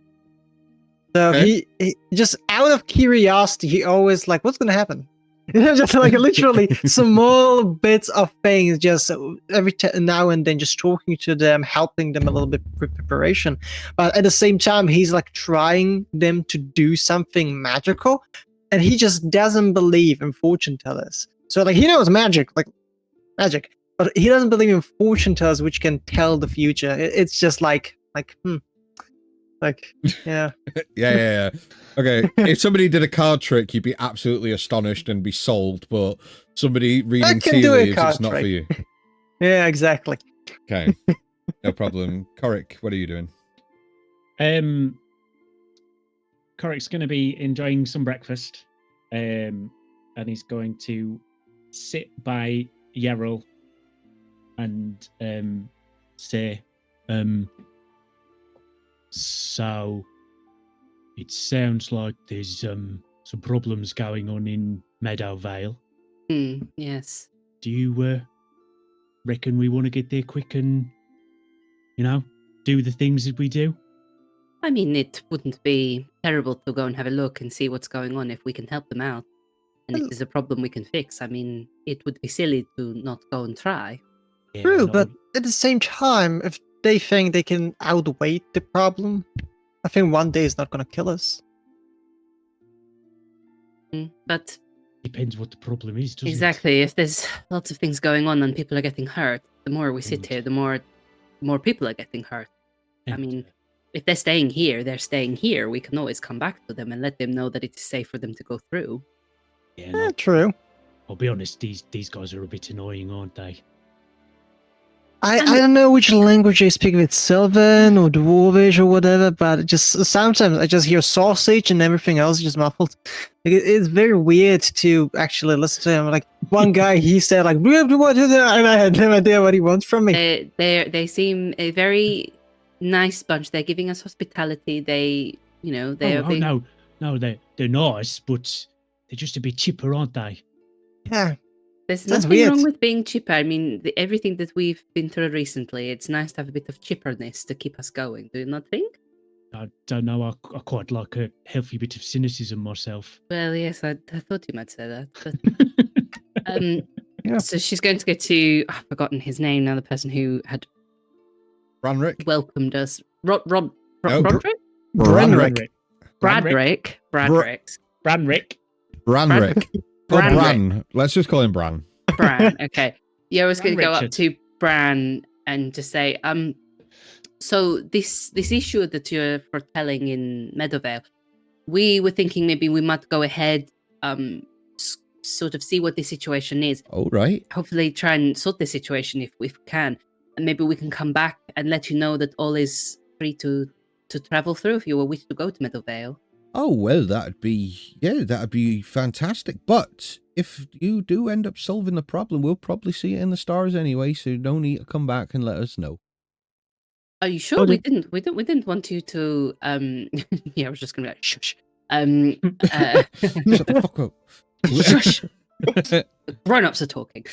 So Okay. he just out of curiosity, he always like, what's gonna happen? Just like literally small bits of things, just every now and then, just talking to them, helping them a little bit with preparation. But at the same time, he's like trying them to do something magical, and he just doesn't believe in fortune tellers. So like he knows magic, but he doesn't believe in fortune tellers which can tell the future. It's just like yeah. Yeah. Okay, if somebody did a card trick, you'd be absolutely astonished and be sold, but somebody reading can tea do a leaves, card it's not for trick. you. Yeah, exactly. Okay, no problem. Corrick, what are you doing? Corrick's going to be enjoying some breakfast, and he's going to sit by Yerrel and say, so it sounds like there's some problems going on in Meadowvale. Yes. Do you reckon we want to get there quick and, do the things that we do? I mean, it wouldn't be terrible to go and have a look and see what's going on if we can help them out. And if Well- there's a problem we can fix, I mean, it would be silly to not go and try. Yeah, True, no, but at the same time, if they think they can outweigh the problem, I think one day is not going to kill us. But depends what the problem is, doesn't exactly, if there's lots of things going on and people are getting hurt, the more we sit here, the more people are getting hurt. it? I mean, if they're staying here, they're staying here. We can always come back to them and let them know that it's safe for them to go through. yeah, no, True. I'll be honest, these guys are a bit annoying, aren't they? I don't know which language they speak, if it's Sylvan or Dwarvish or whatever, but it just sometimes I just hear sausage and everything else is just muffled. Like, it's very weird to actually listen to him. Like one guy, he said like, "What is that?" And I had no idea what he wants from me. They seem a very nice bunch. They're giving us hospitality. They, they are being... No, they're nice, but they're just a bit chipper, aren't they? Yeah. There's That's nothing wrong weird. with being chipper. I mean, everything that we've been through recently, it's nice to have a bit of chipperness to keep us going. Do you not think? I don't know. I quite like a healthy bit of cynicism myself. Well, yes, I thought you might say that. But, Yeah. So she's going to go to... I've forgotten his name now, the person who had Branrick? welcomed us. No, Roderick? Brenrick. Bradrick. Branrick. Branrick. Branrick. Oh, Bran. Let's just call him Bran. Bran. Okay. Yeah, I was going to go up Richard. to Bran and just say, so this issue that you're foretelling in Meadowvale, we were thinking maybe we might go ahead, sort of see what the situation is. All right. Hopefully try and sort the situation if we can. And maybe we can come back and let you know that all is free to travel through if you wish to go to Meadowvale. Oh, well, that'd be fantastic. But if you do end up solving the problem, we'll probably see it in the stars anyway, so no need to come back and let us know. Are you sure? Oh, We didn't want you to yeah, I was just gonna be like, shush. Shut the fuck up. Shush. Grown-ups are talking.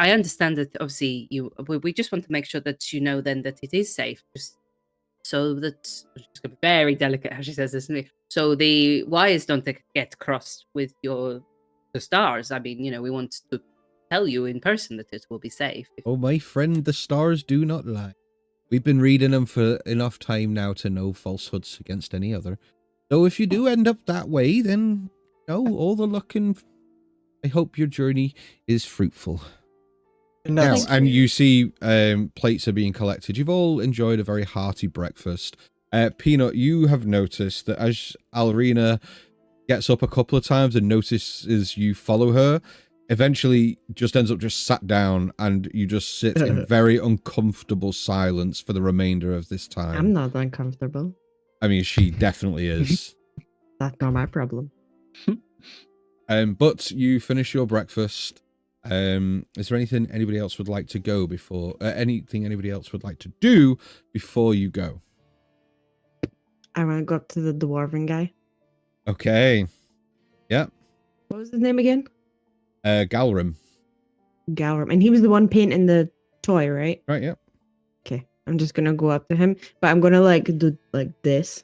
I understand that obviously we just want to make sure that you know then that it is safe, just so that it's gonna be very delicate how she says this, isn't it? So the wires don't get crossed with the stars. I mean, we want to tell you in person that it will be safe. Oh, my friend, the stars do not lie. We've been reading them for enough time now to know falsehoods against any other. So if you do end up that way, then all the luck, and I hope your journey is fruitful. Now, and you see plates are being collected. You've all enjoyed a very hearty breakfast. Peanut, you have noticed that as Alrina gets up a couple of times and notices you follow her, eventually just ends up just sat down, and you just sit in very uncomfortable silence for the remainder of this time. I'm not uncomfortable. I mean, she definitely is. That's not my problem. But you finish your breakfast. Is there anything anybody else would like to go before? Anything anybody else would like to do before you go? I want to go up to the dwarven guy. Okay. Yeah. What was his name again? Galrim. Galram. And he was the one painting the toy, right? Right, yeah. Okay. I'm just gonna go up to him, but I'm gonna do like this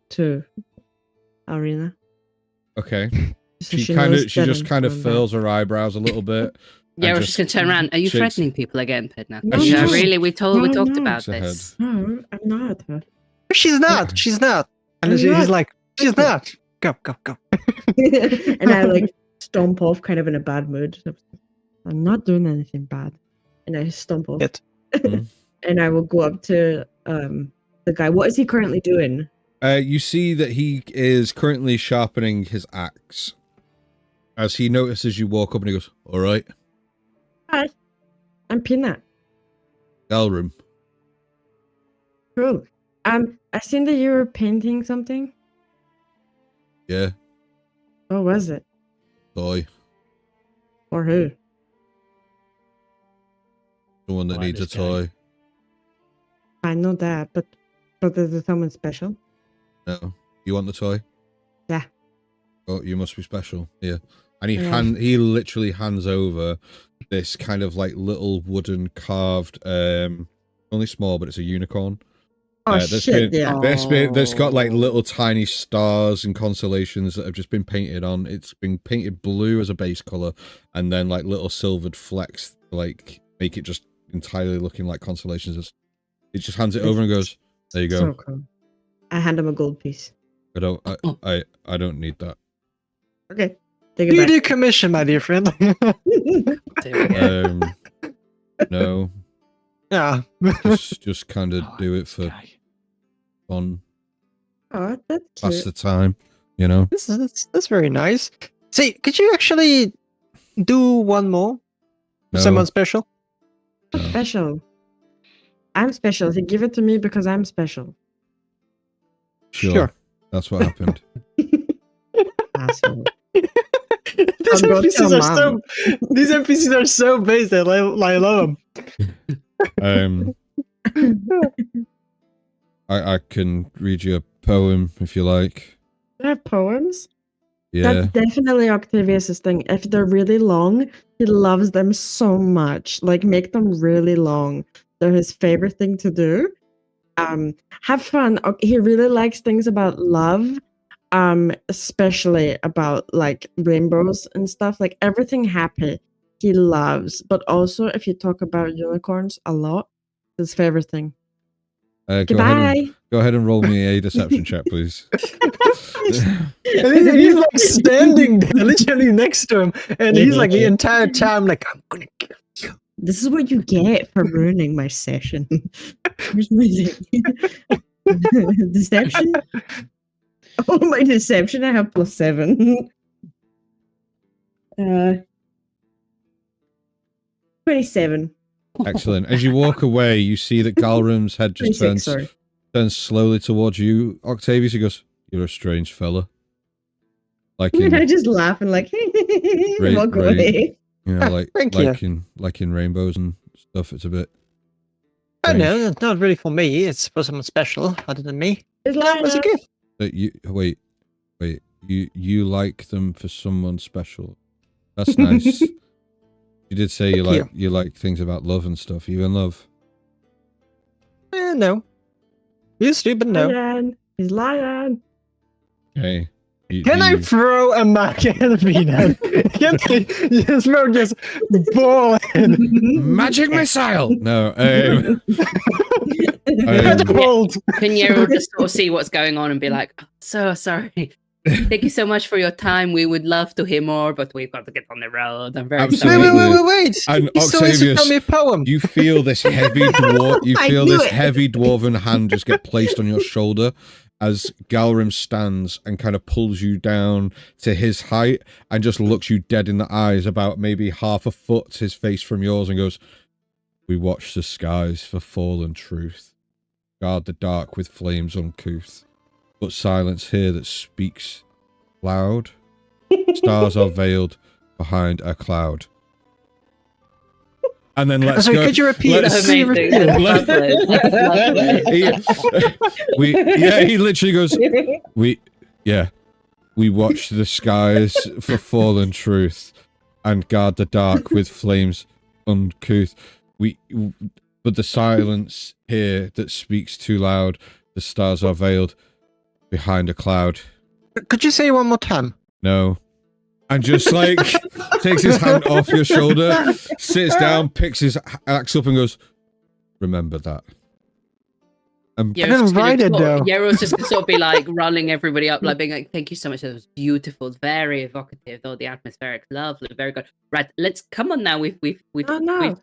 to Arena. Okay. So She knows just that I'm kind of going furls her eyebrows a little bit. Yeah, and we're just gonna turn around. Are you shakes- threatening people again, Pedna? No, no. Really, we talked No. about Shakes her this. back. No, I'm not. She's not. She's not. And I'm he's not. like, she's not. Go, go, go. And I stomp off kind of in a bad mood. I'm not doing anything bad. And I stomp off. It. Mhm. And I will go up to the guy. What is he currently doing? You see that he is currently sharpening his axe. As he notices you walk up and he goes, all right, Hi. I'm Peanut. Galrim. Cool. I seen that you were painting something. Yeah, What was it? toy. Or who? Someone that Right, needs a this guy. toy. I know that, but is it someone special? No. You want the toy? Yeah. Oh, you must be special. Yeah. And Yeah. he literally hands over this kind of like little wooden carved, only small, but it's a unicorn. Oh That's shit! been- Yeah. that's got like Oh. little tiny stars and constellations that have just been painted on. It's been painted blue as a base color, and then like little silvered flecks, like make it just entirely looking like constellations. It just hands it over and goes, "There you go." So cool. I hand him a gold piece. I don't need that. Okay. Take You it do commission, my dear friend. back. There we go. No, Yeah. just kind of do it for Guy. fun, Oh, that's pass cute. the time, you know. That's very nice. See, could you actually do one more? No. Someone special? No. Special. I'm special. He give it to me because I'm special. Sure. That's what happened. Asshole. These I'll go NPCs tell are so. Mom. These NPCs are so based. I love them. I can read you a poem if you like. I have poems. Yeah. That's definitely Octavius's thing. If they're really long, he loves them so much. Like, make them really long. They're his favorite thing to do. Have fun. He really likes things about love, especially about like rainbows and stuff. Like everything happy, he loves. But also, if you talk about unicorns a lot, his favorite thing. Goodbye. Go ahead and roll me a deception check, please. And he's like standing there, literally next to him, and he's like the entire time like, "I'm gonna kill you." This is what you get for ruining my session. Here's my deception. Oh, my deception! I have +7. 27. Excellent. As you walk away, you see that Galrum's head just 26, sorry. turns slowly towards you, Octavius. He goes, "You're a strange fella." Like in, I just laugh and like, walk right. away. you know, Thank you. like in rainbows and stuff. It's a bit. Oh no, strange. it's not really for me. It's for someone special other than me. It's That like, was a gift. That you wait. You like them for someone special. That's nice. You did say Thank you like things about love and stuff. You in love? No. Used to, but no. Lion. He's lying. Okay. Can I throw a Mac at me now? Can I just throw just ball in? magic missile? No. Catapult. Can Yeril just sort of see what's going on and be like, "Oh, so sorry. Thank you so much for your time. We would love to hear more, but we've got to get on the road. I'm very Absolutely. sorry." Wait. And He still needs to Octavius, tell me a poem. you feel this heavy I knew it. heavy dwarven hand just get placed on your shoulder as Galrim stands and kind of pulls you down to his height and just looks you dead in the eyes, about maybe half a foot his face from yours, and goes, "We watch the skies for fallen truth, guard the dark with flames uncouth, but silence here that speaks loud. Stars are veiled behind a cloud." And then let's Sorry, go. could you repeat? let's- Could you Amazing. repeat? That's lovely. That's lovely. He literally goes, we watch the skies for fallen truth and guard the dark with flames uncouth. But the silence here that speaks too loud, the stars are veiled behind a cloud. Could you say it one more time? No. And just like takes his hand off your shoulder, sits down, picks his axe up and goes, "Remember that." Yeryl's write it, though. Yeryl's just gonna sort of be like rolling everybody up, like being like, "Thank you so much. That was beautiful. It's very evocative. Though the atmospheric, lovely, very good. Right, let's come on now. We've Oh, no.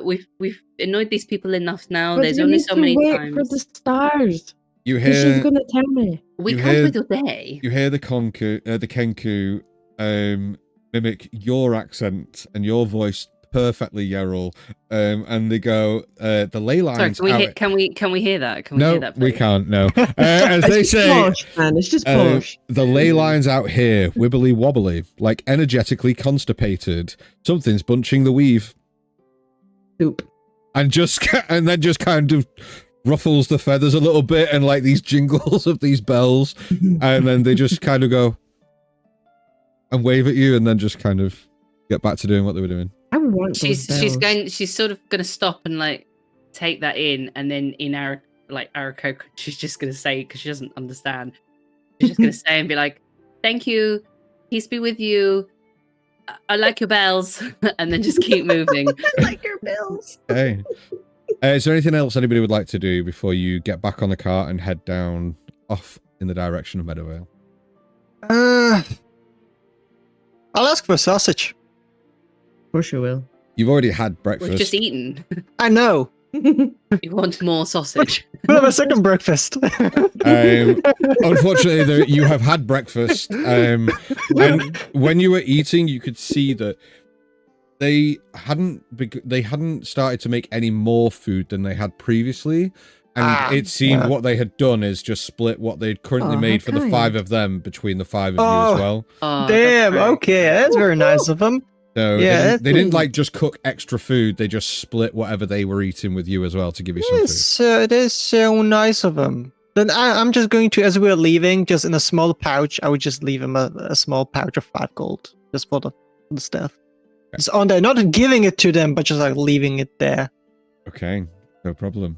we've annoyed these people enough now. But There's we only need so to many wait times. for the stars. You She's hear gonna tell me. We you can't hear- wait till day. you hear the Kenku mimic your accent and your voice perfectly, Yeril. And they go, the ley Sorry, lines can we hear that? Can we No, hear that? we please? can't, no. As they It's just say, posh, man. It's just posh. the ley lines out here, wibbly wobbly, like energetically constipated. Something's bunching the weave. Soup. And then just kind of ruffles the feathers a little bit and like these jingles of these bells. And then they just kind of go and wave at you and then just kind of get back to doing what they were doing. I want She's bells. she's sort of gonna stop and like take that in, and then in Arako, she's just gonna say, because she doesn't understand, she's just gonna say and be like, "Thank you, peace be with you. I like your bells," and then just keep moving. I like your bells. Hey. Is there anything else anybody would like to do before you get back on the cart and head down off in the direction of Meadowvale? I'll ask for a sausage. Of course you will. You've already had breakfast. We've just eaten. I know. You want more sausage? We'll have a second breakfast. Unfortunately, you have had breakfast. And when you were eating, you could see that they hadn't started to make any more food than they had previously. And it seemed what they had done is just split what they'd currently made for the 5 of them between the 5 of you as well. Damn, okay, that's very nice of them. So they didn't like just cook extra food. They just split whatever they were eating with you as well to give you some food. It is so nice of them. Then I'm just going to, as we're leaving, just in a small pouch, I would just leave him a small pouch of 5 gold, just for the stuff. Okay. It's on there, not giving it to them, but just like leaving it there. Okay, no problem.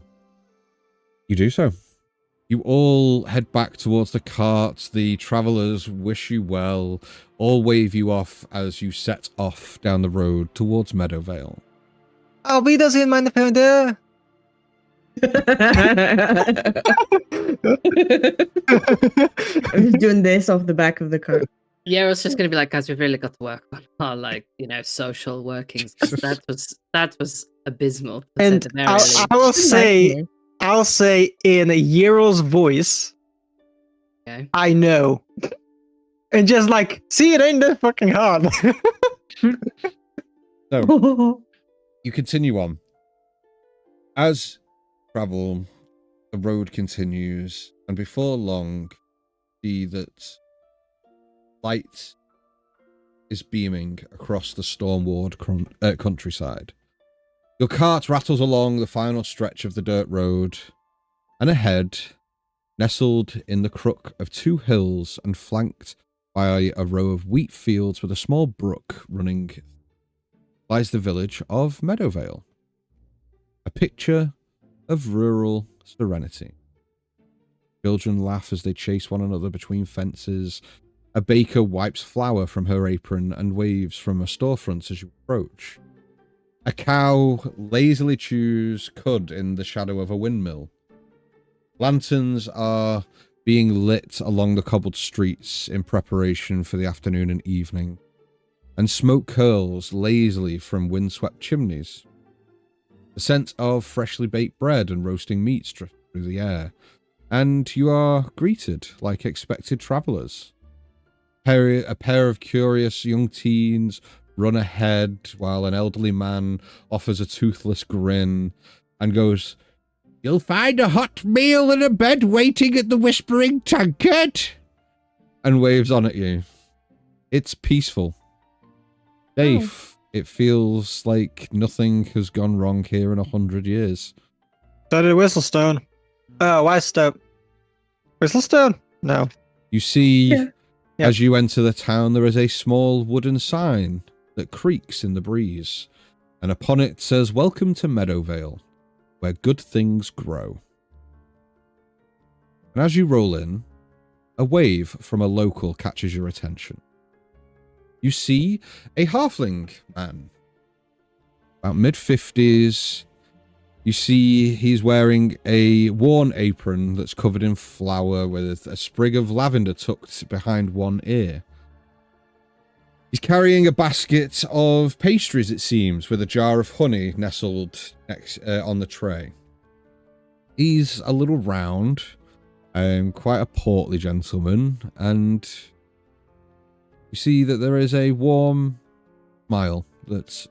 You do so. You all head back towards the cart. The travelers wish you well, all wave you off as you set off down the road towards Meadowvale. Auf Wiedersehen, meine Freunde. I'm doing this off the back of the car. Yeah, I was just gonna be like, guys, we've really got to work on our social workings. That was abysmal. And I'll say in Yero's voice, okay. I know. And just like, see, it ain't that fucking hard. So, you continue on. As travel, the road continues, and before long, see that light is beaming across the storm-walled countryside. Your cart rattles along the final stretch of the dirt road, and ahead, nestled in the crook of 2 hills and flanked by a row of wheat fields with a small brook running, lies the village of Meadowvale. A picture of rural serenity. Children laugh as they chase one another between fences. A baker wipes flour from her apron and waves from a storefront as you approach. A cow lazily chews cud in the shadow of a windmill. Lanterns are being lit along the cobbled streets in preparation for the afternoon and evening, and smoke curls lazily from windswept chimneys. The scent of freshly baked bread and roasting meats drifts through the air, and you are greeted like expected travellers. A pair of curious young teens run ahead while an elderly man offers a toothless grin and goes, "You'll find a hot meal and a bed waiting at the Whispering Tankard," and waves on at you. It's peaceful. Safe. It feels like nothing has gone wrong here in 100 years. So did Whistlestone. Oh, Whitestone. Whistlestone? No. You see, as you enter the town, there is a small wooden sign that creaks in the breeze, and upon it says, "Welcome to Meadowvale, where good things grow." And as you roll in, a wave from a local catches your attention. You see a halfling man, about mid-50s. You see he's wearing a worn apron that's covered in flour with a sprig of lavender tucked behind one ear. He's carrying a basket of pastries, it seems, with a jar of honey nestled next on the tray. He's a little round, quite a portly gentleman, and you see that there is a warm smile that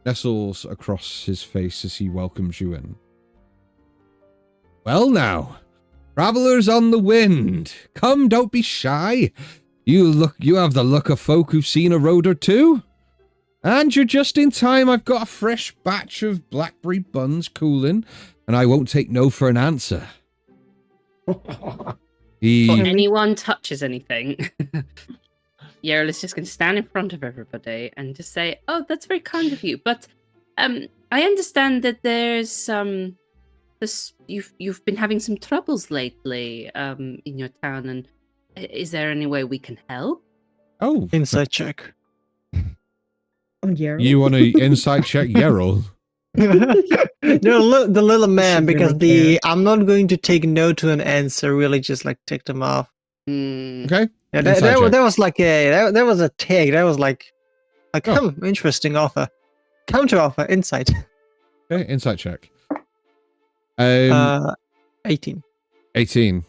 nestles across his face as he welcomes you in. "Well now, travellers on the wind, come, don't be shy. You have the look of folk who've seen a road or two. And you're just in time. I've got a fresh batch of blackberry buns cooling, and and I won't take no for an answer. If He, anyone touches anything, Yerl is just going to stand in front of everybody and just say, "Oh, that's very kind of you, but I understand that there's you've been having some troubles lately in your town, and is there any way we can help?" oh, Inside check. On Yarrow? you want to insight check Yerl? The little man, Should because really I'm not going to take no to an answer. Really, just like tick them off. Hmm. Okay. Yeah, Inside that check. was like that was a take. That was like, Oh. interesting offer, counter offer, insight. Okay, insight check. 18. 18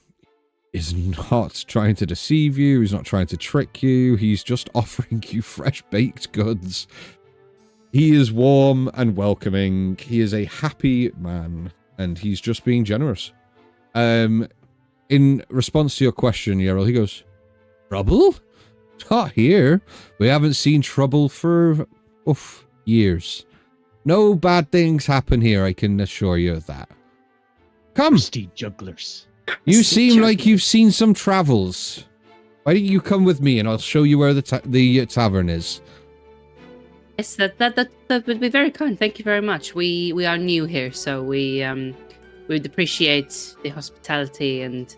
is not trying to deceive you. He's not trying to trick you. He's just offering you fresh baked goods. He is warm and welcoming. He is a happy man, and he's just being generous. In response to your question, Yerl, he goes, "Trouble? Not here. We haven't seen trouble for years. No bad things happen here, I can assure you of that. Come, Rusty jugglers. you seem like you've seen some travels. Why don't you come with me and I'll show you where the tavern is." Yes, that would be very kind. Thank you very much. We are new here, so we would appreciate the hospitality and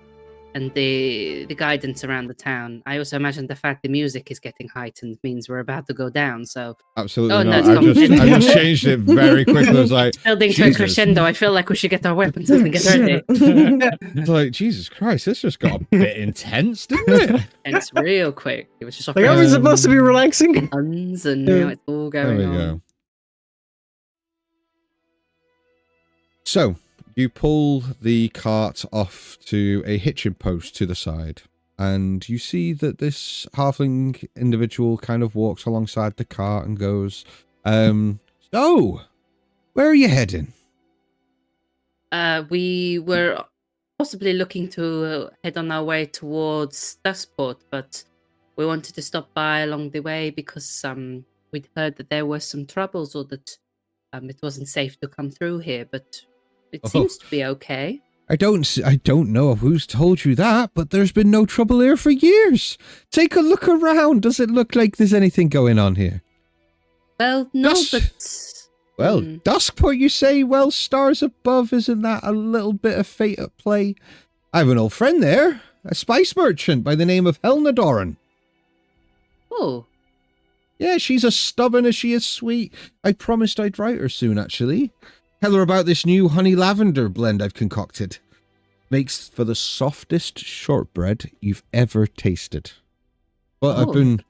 the guidance around the town. I also imagine the fact the music is getting heightened means we're about to go down. So Absolutely Oh, no, not. it's I complicated. just changed it very quickly. I was like, building to a Jesus. crescendo. I feel like we should get our weapons and get ready. It's like, Jesus Christ, this just got a bit intense, didn't it? And it's real quick. It was just off Like, are we supposed to be relaxing? guns, and now it's all There going we on. go. So, you pull the cart off to a hitching post to the side, and you see that this halfling individual kind of walks alongside the cart and goes, "So, where are you heading?" We were possibly looking to head on our way towards Duskport, but we wanted to stop by along the way because we'd heard that there were some troubles, or that it wasn't safe to come through here. But it Oh. seems to be okay. I don't know who's told you that, but there's been no trouble here for years. Take a look around. Does it look like there's anything going on here? Well, no, Yes. but Well, Hmm. Duskport, you say? Well, stars above, isn't that a little bit of fate at play? I have an old friend there, a spice merchant by the name of Helena Doran. oh, Yeah, she's as stubborn as she is sweet. I promised I'd write her soon, actually. Tell her about this new honey lavender blend I've concocted. Makes for the softest shortbread you've ever tasted. But I've been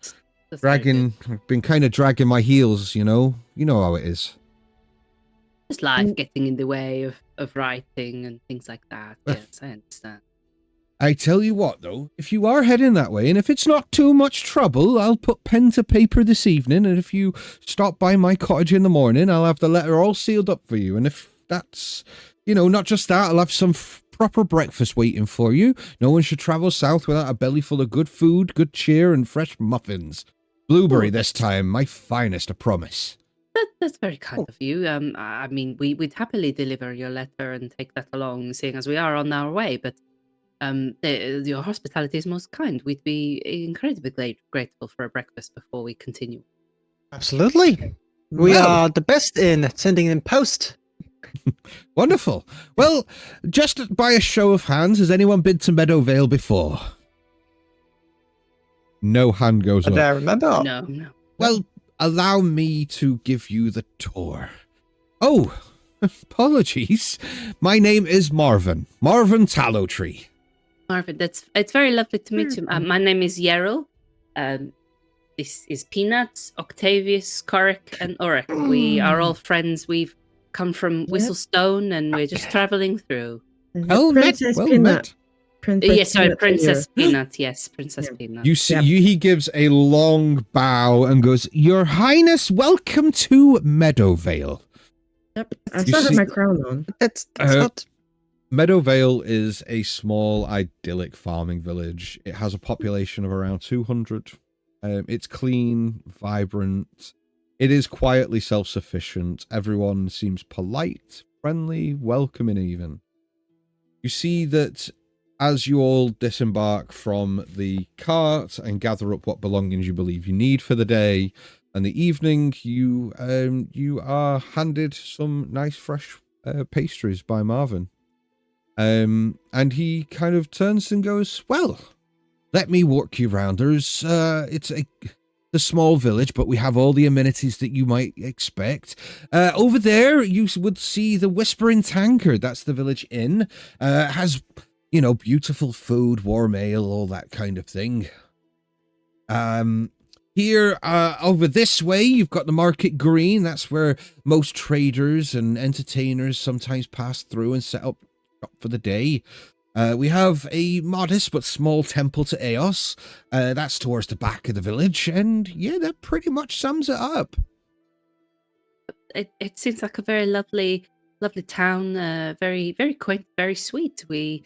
that's very good. I've been kind of dragging my heels, you know. You know how it is. Just life getting in the way of writing and things like that. Yes, I understand. I tell you what, though, if you are heading that way, and if it's not too much trouble, I'll put pen to paper this evening, and if you stop by my cottage in the morning, I'll have the letter all sealed up for you, and if that's, not just that, I'll have some proper breakfast waiting for you. No one should travel south without a belly full of good food, good cheer, and fresh muffins. Blueberry this time, my finest, I promise. That's very kind of you. I mean, we'd happily deliver your letter and take that along, seeing as we are on our way. But your hospitality is most kind. We'd be incredibly grateful for a breakfast before we continue. Absolutely. We Well. are the best in sending in post. Wonderful. Well, just by a show of hands, has anyone been to Meadowvale before? No hand goes But up. I remember. No. Well, allow me to give you the tour. Oh, apologies. My name is Marvin Tallowtree. Marvin, it's very lovely to meet you. My name is Yerl. This is Peanuts, Octavius, Korik, and Oric. We are all friends. We've come from Whistlestone, and we're just traveling through. Well met. Well met. Yes, sorry, Princess Peanut. Yes, Princess Peanut. You see, he gives a long bow and goes, "Your Highness, welcome to Meadowvale." Yep. I You still have see- my crown on. That's Uh, not. Meadowvale is a small, idyllic farming village. It has a population of around 200. It's clean, vibrant. It is quietly self-sufficient. Everyone seems polite, friendly, welcoming even. You see that as you all disembark from the cart and gather up what belongings you believe you need for the day and the evening, you are handed some nice fresh pastries by Marvin. And he kind of turns and goes, well, let me walk you round. It's a small village, but we have all the amenities that you might expect. Over there, you would see the Whispering Tankard. That's the village inn. Has, beautiful food, warm ale, all that kind of thing. Here, over this way, you've got the Market Green. That's where most traders and entertainers sometimes pass through and set up shop for the day. We have a modest but small temple to Eos. That's towards the back of the village, and yeah, that pretty much sums it up. It seems like a very lovely town. Very very quaint, very sweet. We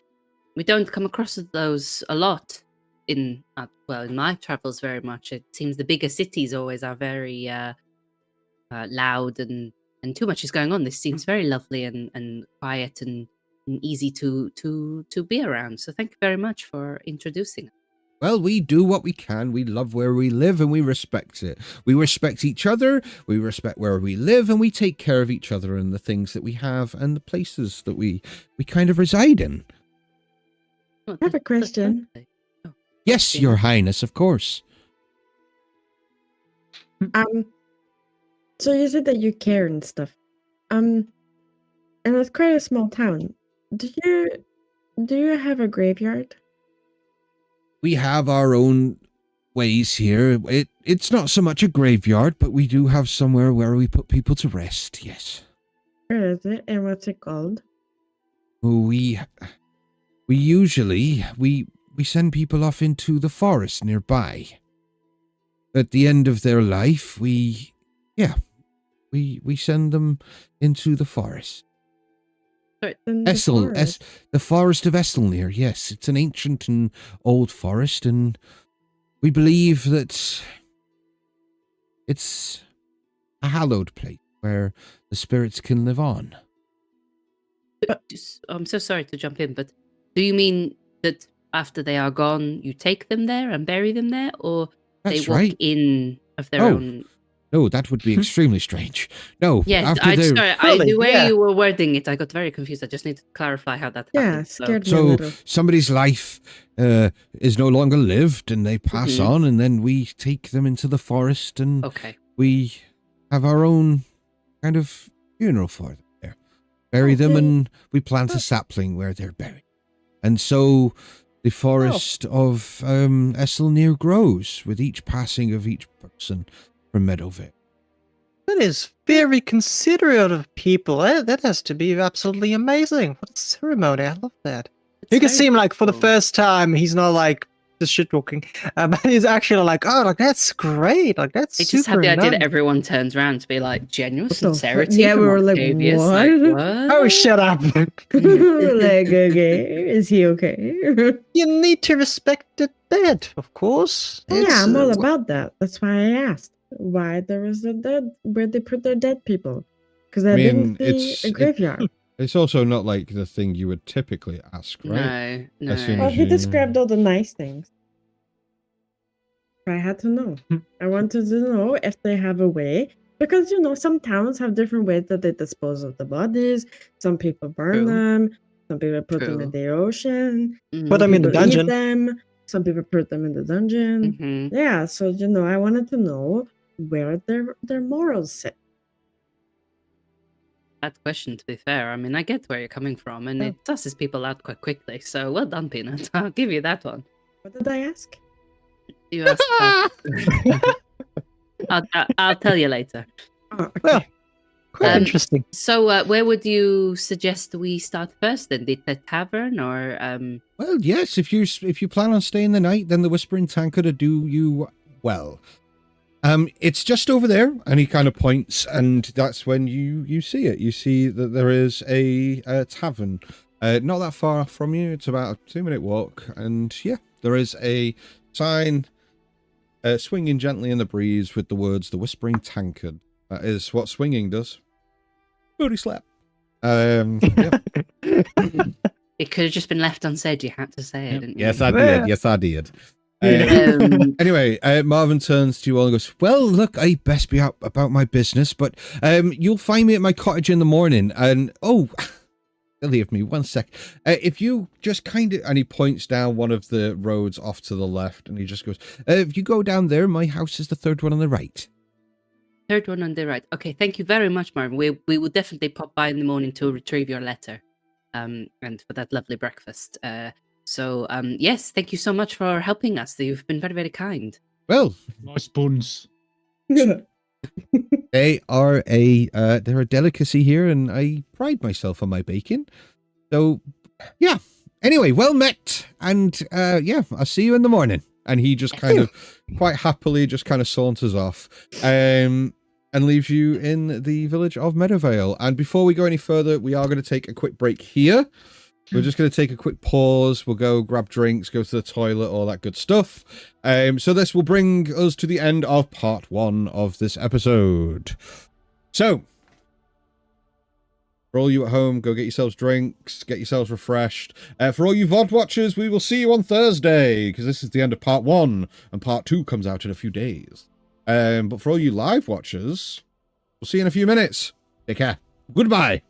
don't come across those a lot in my travels very much. It seems the bigger cities always are very loud and too much is going on. This seems very lovely and quiet and easy to be around. So thank you very much for introducing us. Well, we do what we can. We love where we live and we respect it. We respect each other, we respect where we live, and we take care of each other and the things that we have and the places that we kind of reside in. Oh, I have a question. Oh, Yes, Your Highness, of course. So you said that you care and stuff. And it's quite a small town. Do you have a graveyard? We have our own ways here. It's not so much a graveyard, but we do have somewhere where we put people to rest, yes. Where is it and what's it called? We usually send people off into the forest nearby. At the end of their life, we send them into the forest. The forest of Esselnir, yes. It's an ancient and old forest, and we believe that it's a hallowed place where the spirits can live on. I'm so sorry to jump in, but do you mean that after they are gone, you take them there and bury them there, or That's they walk right. in of their own? No, that would be extremely strange. No, Yeah, the way you were wording it, I got very confused. I just need to clarify how that happened. Yeah, scared me a So little. somebody's life is no longer lived, and they pass on, and then we take them into the forest, and we have our own kind of funeral for them there. Bury them, and we plant a sapling where they're buried. And so the forest of Esselnir grows with each passing of each person from Meadowvale. That is very considerate of people. That has to be absolutely amazing. What a ceremony. I love that. You can see him like for the first time, he's not like just shit talking, but he's actually like, oh, like that's great. Like that's I just super have the idea that nice. everyone turns around to be like, genuine sincerity. Yeah, we from were like, Octavius. what? Like, what? Oh, shut up. Like, okay, is he okay? You need to respect the dead, of course. Yeah, I'm all about that. That's why I asked why there was a dead, where they put their dead people. Because I didn't see a graveyard. It's also not like the thing you would typically ask, right? No. Well, he described all the nice things. I had to know. I wanted to know if they have a way. Because, some towns have different ways that they dispose of the bodies. Some people burn them. Some people put them in the ocean. Put them in the dungeon. Eat them. Some people put them in the dungeon. Yeah, so, I wanted to know where their morals sit. That question, to be fair. I mean, I get where you're coming from, and it susses people out quite quickly. So well done, Peanut. I'll give you that one. What did I ask? You asked I'll tell you later. Oh, okay. Well, quite interesting. So where would you suggest we start first then? The tavern or Well, yes, if you plan on staying the night, then the Whispering Tankard will do you well. It's just over there, and he kind of points, and that's when you see it. You see that there is a tavern not that far from you. It's about a 2-minute walk, and yeah, there is a sign swinging gently in the breeze with the words, "The Whispering Tankard." That is what swinging does. Booty slap. Yeah. It could have just been left unsaid. You had to say it, Yep. didn't you? Yes, I did. Yes, I did. Anyway, Marvin turns to you all and goes, well, look, I best be out about my business, but you'll find me at my cottage in the morning. And, leave me 1 sec. If you just kind of, and he points down one of the roads off to the left, and he just goes, if you go down there, my house is the third one on the right. Third one on the right. Okay, thank you very much, Marvin. We will definitely pop by in the morning to retrieve your letter, and for that lovely breakfast. Yes, thank you so much for helping us. You've been very, very kind. Well, Nice buns. they're a delicacy here, and I pride myself on my bacon. So, yeah. Anyway, well met, and I'll see you in the morning. And he just kind of quite happily just kind of saunters off, and leaves you in the village of Meadowvale. And before we go any further, we are going to take a quick break here. We're just going to take a quick pause. We'll go grab drinks, go to the toilet, all that good stuff. So this will bring us to the end of part 1 of this episode. So, for all you at home, go get yourselves drinks, get yourselves refreshed. For all you VOD watchers, we will see you on Thursday, because this is the end of part 1, and part 2 comes out in a few days. But for all you live watchers, we'll see you in a few minutes. Take care. Goodbye.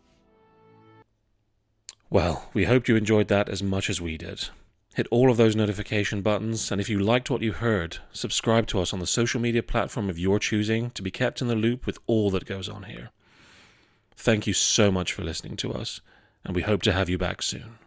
Well, we hope you enjoyed that as much as we did. Hit all of those notification buttons, and if you liked what you heard, subscribe to us on the social media platform of your choosing to be kept in the loop with all that goes on here. Thank you so much for listening to us, and we hope to have you back soon.